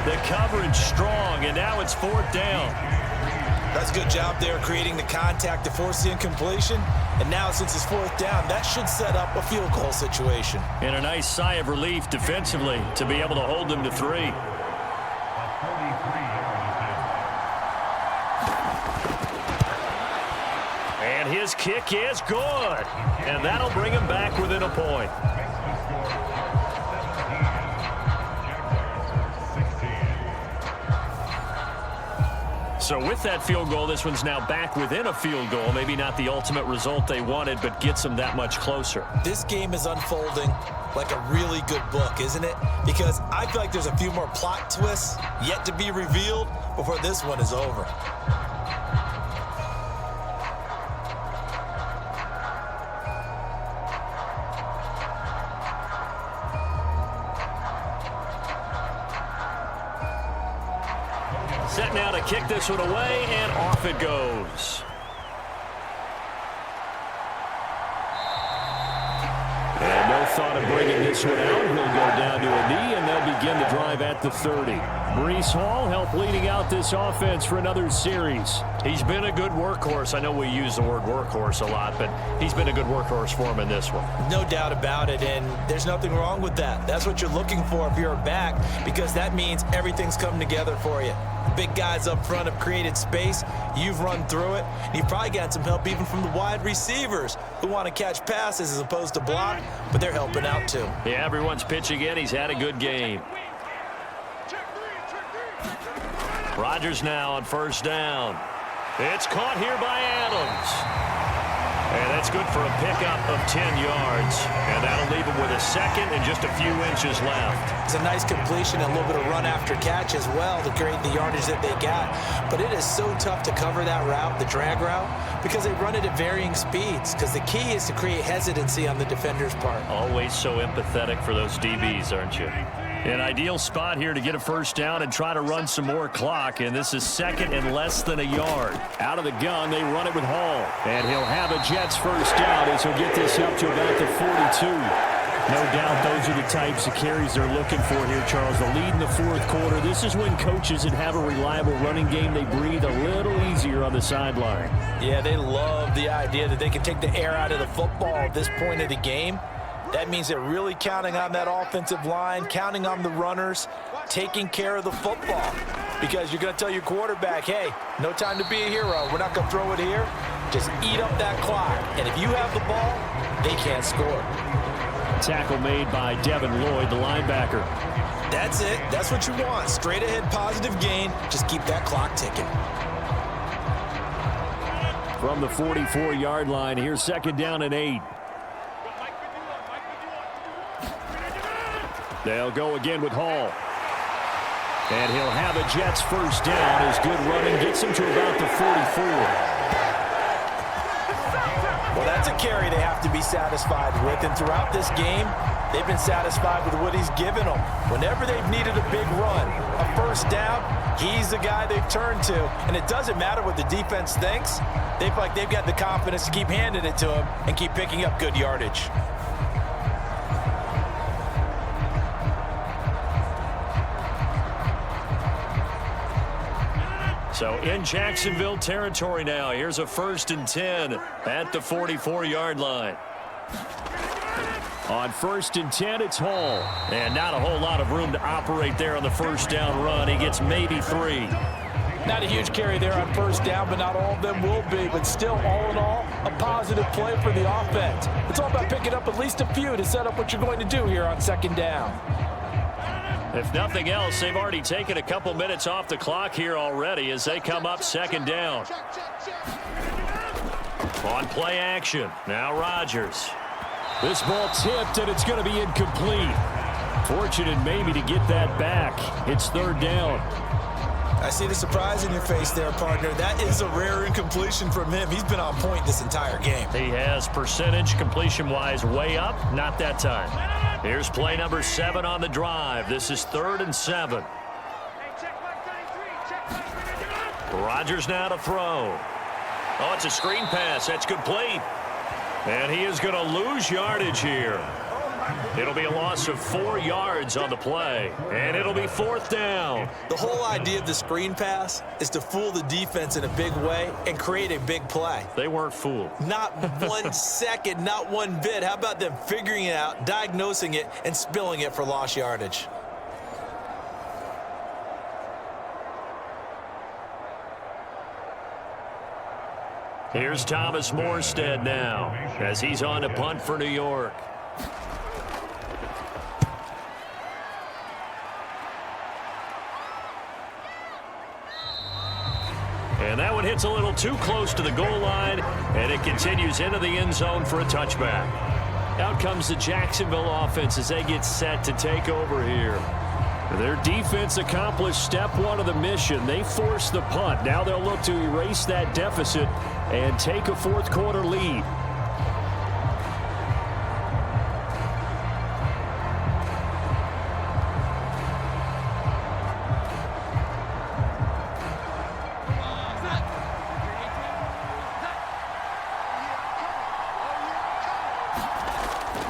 The coverage strong, and now it's 4th down. That's a good job there creating the contact to force the incompletion. And now since it's 4th down, that should set up a field goal situation. And a nice sigh of relief defensively to be able to hold them to 3. And his kick is good. And that'll bring him back within a point. So with that field goal, this one's now back within a field goal. Maybe not the ultimate result they wanted, but gets them that much closer. This game is unfolding like a really good book, isn't it? Because I feel like there's a few more plot twists yet to be revealed before this one is over. Set now to kick this one away, and off it goes. And no thought of bringing this one out. He'll go down to a knee, and they'll begin the drive at the 30. Breece Hall helped leading out this offense for another series. He's been a good workhorse. I know we use the word workhorse a lot, but he's been a good workhorse for him in this one. No doubt about it, and there's nothing wrong with that. That's what you're looking for if you're a back, because that means everything's coming together for you. Big guys up front have created space. You've run through it. You've probably got some help even from the wide receivers who want to catch passes as opposed to block, but they're helping out too. Yeah, everyone's pitching in. He's had a good game. Rodgers now on 1st down. It's caught here by Adams. And that's good for a pickup of 10 yards. And that'll leave him with a 2nd and just a few inches left. It's a nice completion and a little bit of run after catch as well to create the yardage that they got. But it is so tough to cover that route, the drag route, because they run it at varying speeds. Because the key is to create hesitancy on the defender's part. Always so empathetic for those DBs, aren't you? An ideal spot here to get a 1st down and try to run some more clock. And this is 2nd and less than a yard. Out of the gun, they run it with Hall. And he'll have a Jets 1st down as he'll get this up to about the 42. No doubt those are the types of carries they're looking for here, Charles. The lead in the 4th quarter. This is when coaches that have a reliable running game, they breathe a little easier on the sideline. Yeah, they love the idea that they can take the air out of the football at this point of the game. That means they're really counting on that offensive line, counting on the runners, taking care of the football. Because you're going to tell your quarterback, hey, no time to be a hero. We're not going to throw it here. Just eat up that clock. And if you have the ball, they can't score. Tackle made by Devin Lloyd, the linebacker. That's it. That's what you want. Straight ahead positive gain. Just keep that clock ticking. From the 44-yard line, here's 2nd down and 8. They'll go again with Hall. And he'll have a Jets 1st down as good running gets him to about the 44. Well, that's a carry they have to be satisfied with. And throughout this game, they've been satisfied with what he's given them. Whenever they've needed a big run, a 1st down, he's the guy they've turned to. And it doesn't matter what the defense thinks. They feel like they've got the confidence to keep handing it to him and keep picking up good yardage. So in Jacksonville territory now. Here's a 1st and 10 at the 44-yard line. On 1st and 10, it's Hall. And not a whole lot of room to operate there on the first down run. He gets maybe 3. Not a huge carry there on first down, but not all of them will be. But still, all in all, a positive play for the offense. It's all about picking up at least a few to set up what you're going to do here on 2nd down. If nothing else, they've already taken a couple minutes off the clock here already as they come up 2nd down. On play action, now Rodgers. This ball tipped, and it's going to be incomplete. Fortunate maybe to get that back. It's 3rd down. I see the surprise in your face there, partner. That is a rare incompletion from him. He's been on point this entire game. He has percentage completion-wise way up, not that time. Here's play number 7 on the drive. This is 3rd and 7. Rodgers now to throw. Oh, it's a screen pass. That's complete. And he is going to lose yardage here. It'll be a loss of 4 yards on the play, and it'll be 4th down. The whole idea of the screen pass is to fool the defense in a big way and create a big play. They weren't fooled. Not 1 second, not one bit. How about them figuring it out, diagnosing it, and spilling it for lost yardage? Here's Thomas Morstead now as he's on to punt for New York. And that one hits a little too close to the goal line, and it continues into the end zone for a touchback. Out comes the Jacksonville offense as they get set to take over here. Their defense accomplished step 1 of the mission. They forced the punt. Now they'll look to erase that deficit and take a 4th quarter lead.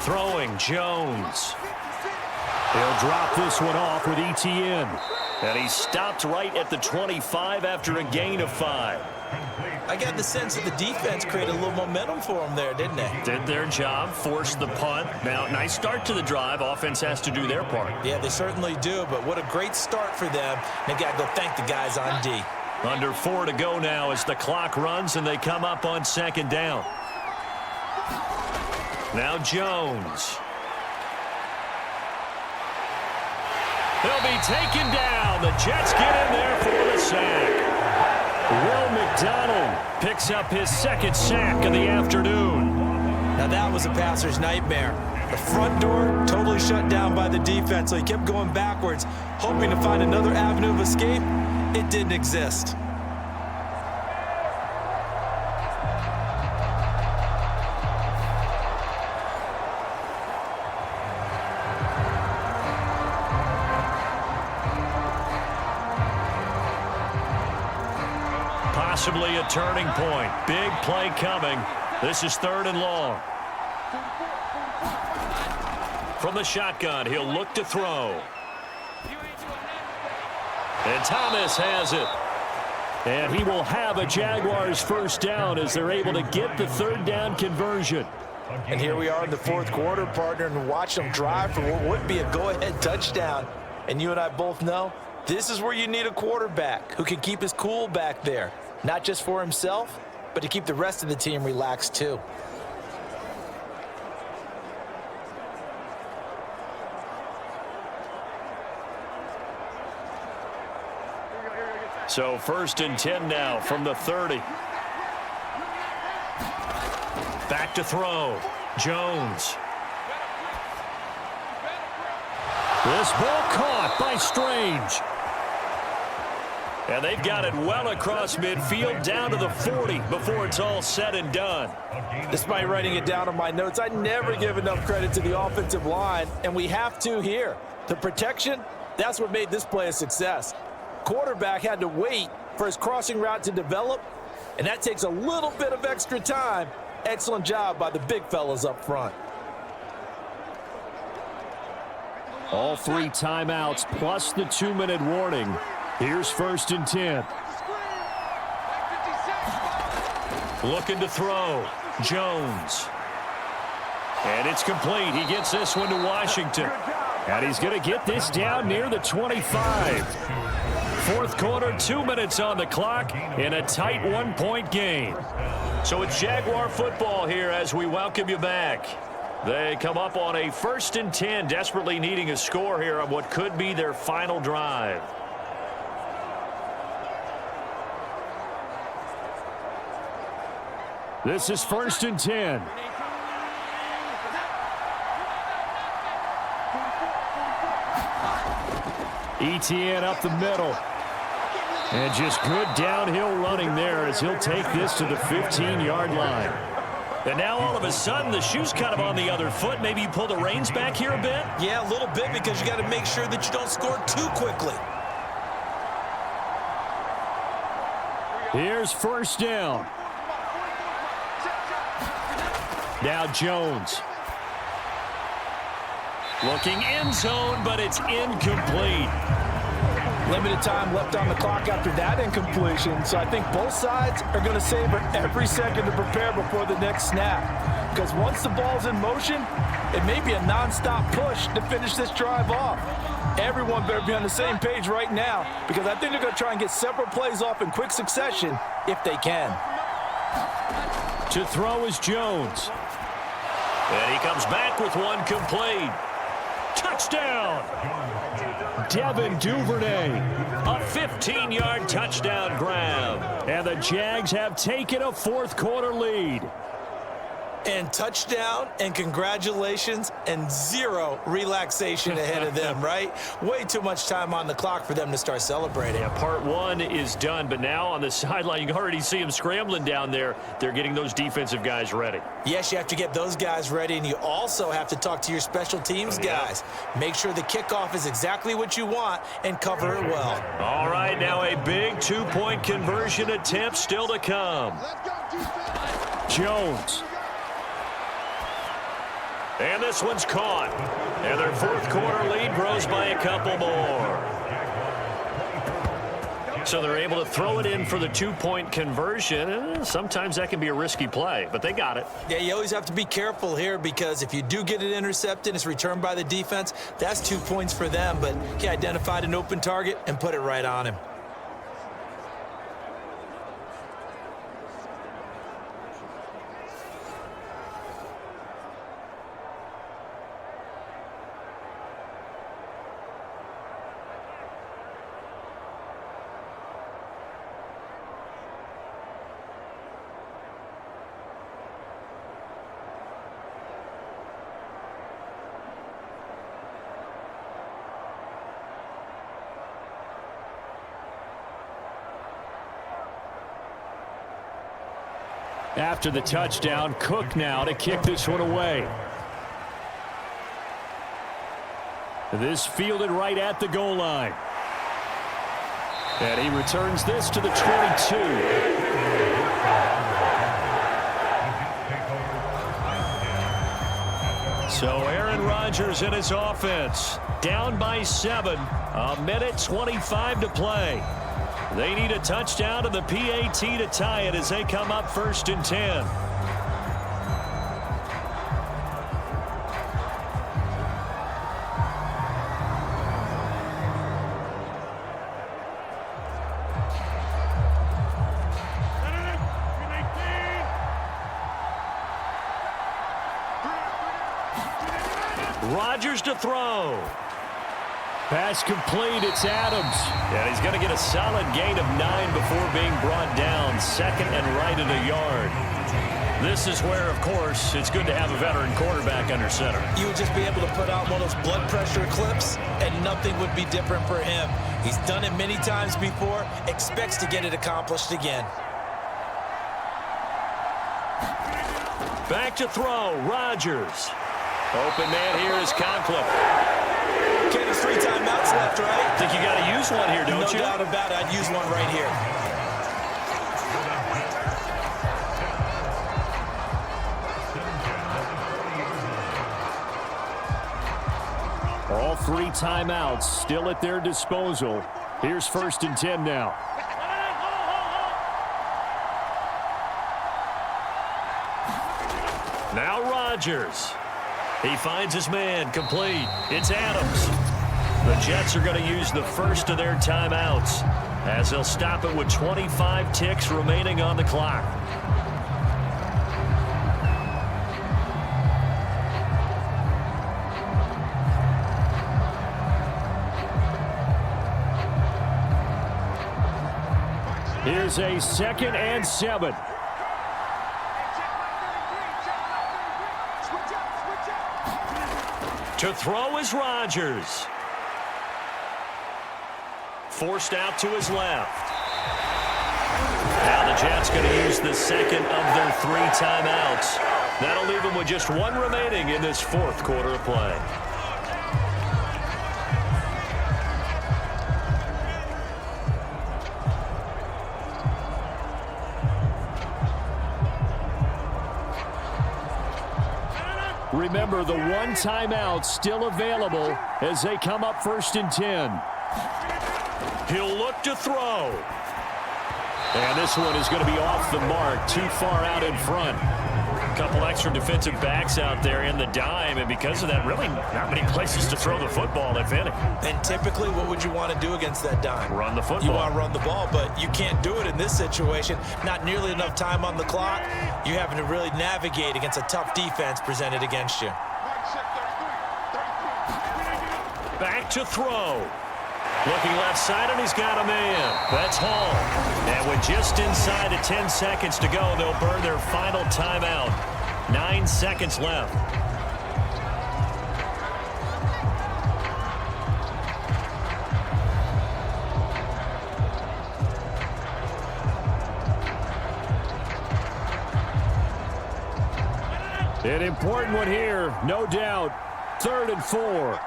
Throwing Jones. They'll drop this one off with ETN. And he stopped right at the 25 after a gain of 5. I got the sense that the defense created a little momentum for them there, didn't they? Did their job, forced the punt. Now, nice start to the drive. Offense has to do their part. Yeah, they certainly do, but what a great start for them. They got to go thank the guys on D. Under 4 to go now as the clock runs and they come up on 2nd down. Now Jones. He'll be taken down. The Jets get in there for the sack. Will McDonald picks up his 2nd sack of the afternoon. Now that was a passer's nightmare. The front door totally shut down by the defense, so he kept going backwards, hoping to find another avenue of escape. It didn't exist. Possibly a turning point. Big play coming. This is 3rd and long. From the shotgun, he'll look to throw. And Thomas has it. And he will have a Jaguars 1st down as they're able to get the 3rd down conversion. And here we are in the 4th quarter, partner, and watch them drive for what would be a go-ahead touchdown. And you and I both know this is where you need a quarterback who can keep his cool back there. Not just for himself, but to keep the rest of the team relaxed too. So 1st and 10 now from the 30. Back to throw. Jones. This ball caught by Strange. And they've got it well across midfield down to the 40 before it's all said and done. Despite writing it down on my notes, I never give enough credit to the offensive line, and we have to here. The protection, that's what made this play a success. Quarterback had to wait for his crossing route to develop, and that takes a little bit of extra time. Excellent job by the big fellas up front. All 3 timeouts plus the 2-minute warning. Here's 1st and 10. Looking to throw. Jones. And it's complete. He gets this one to Washington. And he's going to get this down near the 25. Fourth quarter, 2 minutes on the clock in a tight one-point game. So it's Jaguar football here as we welcome you back. They come up on a 1st and 10, desperately needing a score here on what could be their final drive. This is 1st and 10. ETN up the middle. And just good downhill running there as he'll take this to the 15-yard line. And now all of a sudden the shoe's kind of on the other foot. Maybe you pull the reins back here a bit? Yeah, a little bit because you got to make sure that you don't score too quickly. Here's 1st down. Now Jones. Looking end zone, but it's incomplete. Limited time left on the clock after that incompletion, so I think both sides are going to savor every second to prepare before the next snap. Because once the ball's in motion, it may be a nonstop push to finish this drive off. Everyone better be on the same page right now, because I think they're going to try and get several plays off in quick succession if they can. To throw is Jones. And he comes back with one complete. Touchdown! Devin Duvernay. A 15-yard touchdown grab. And the Jags have taken a fourth quarter lead. And touchdown and congratulations and zero relaxation ahead of them, right? Way too much time on the clock for them to start celebrating. Yeah, part one is done, but now on the sideline, you can already see them scrambling down there. They're getting those defensive guys ready. Yes, you have to get those guys ready, and you also have to talk to your special teams guys. Make sure the kickoff is exactly what you want and cover it well. All right, now a big two-point conversion attempt still to come. Jones. And this one's caught. And their fourth quarter lead grows by a couple more. So they're able to throw it in for the two-point conversion. Sometimes that can be a risky play, but they got it. Yeah, you always have to be careful here because if you do get it intercepted, it's returned by the defense. That's 2 points for them, but he identified an open target and put it right on him. After the touchdown, Cook now to kick this one away. This fielded right at the goal line. And he returns this to the 22. So Aaron Rodgers and his offense down by 7. A minute 25 to play. They need a touchdown to the PAT to tie it as they come up 1st and 10. Rodgers to throw. Pass complete, it's Adams. And he's going to get a solid gain of 9 before being brought down. 2nd and right at a yard. This is where, of course, it's good to have a veteran quarterback under center. You would just be able to put out one of those blood pressure clips, and nothing would be different for him. He's done it many times before, expects to get it accomplished again. Back to throw, Rodgers. Open man here is Conklin. Okay, there's 3 timeouts left, right? I think you got to use one here, don't you? No doubt about it. I'd use one right here. All 3 timeouts still at their disposal. Here's 1st and 10 now. Now Rodgers. He finds his man, complete. It's Adams. The Jets are going to use the first of their timeouts as they'll stop it with 25 ticks remaining on the clock. Here's a 2nd and 7. To throw is Rodgers. Forced out to his left. Now the Jets going to use the second of their 3 timeouts. That'll leave them with just 1 remaining in this 4th quarter of play. Remember, the 1 timeout still available as they come up 1st and 10. He'll look to throw. And this one is going to be off the mark, too far out in front. A couple extra defensive backs out there in the dime, and because of that, really not many places to throw the football, if any. And typically, what would you want to do against that dime? Run the football. You want to run the ball, but you can't do it in this situation. Not nearly enough time on the clock. You're having to really navigate against a tough defense presented against you. Back to throw. Looking left side, and he's got a man. That's Hall. And with just inside of 10 seconds to go, they'll burn their final timeout. 9 seconds left. An important one here, no doubt. 3rd and 4.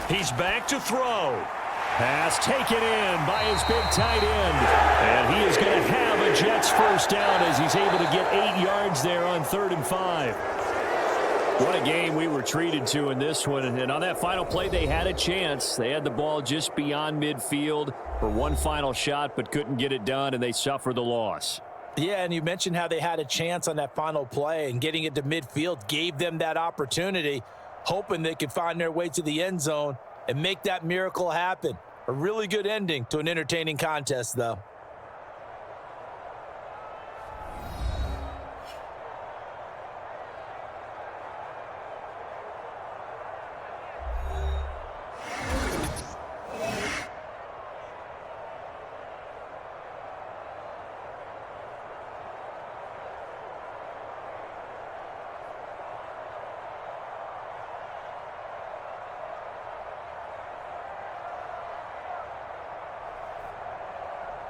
He's back to throw. Pass taken in by his big tight end. And he is going to have a Jets first down as he's able to get 8 yards there on 3rd and 5. What a game we were treated to in this one. And on that final play, they had a chance. They had the ball just beyond midfield for one final shot, but couldn't get it done, and they suffered the loss. Yeah, and you mentioned how they had a chance on that final play, and getting it to midfield gave them that opportunity, hoping they could find their way to the end zone and make that miracle happen. A really good ending to an entertaining contest, though.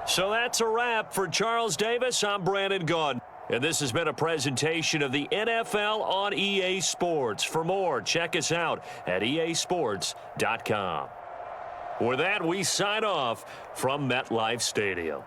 So that's a wrap for Charles Davis. I'm Brandon Gaudin. And this has been a presentation of the NFL on EA Sports. For more, check us out at easports.com. With that, we sign off from MetLife Stadium.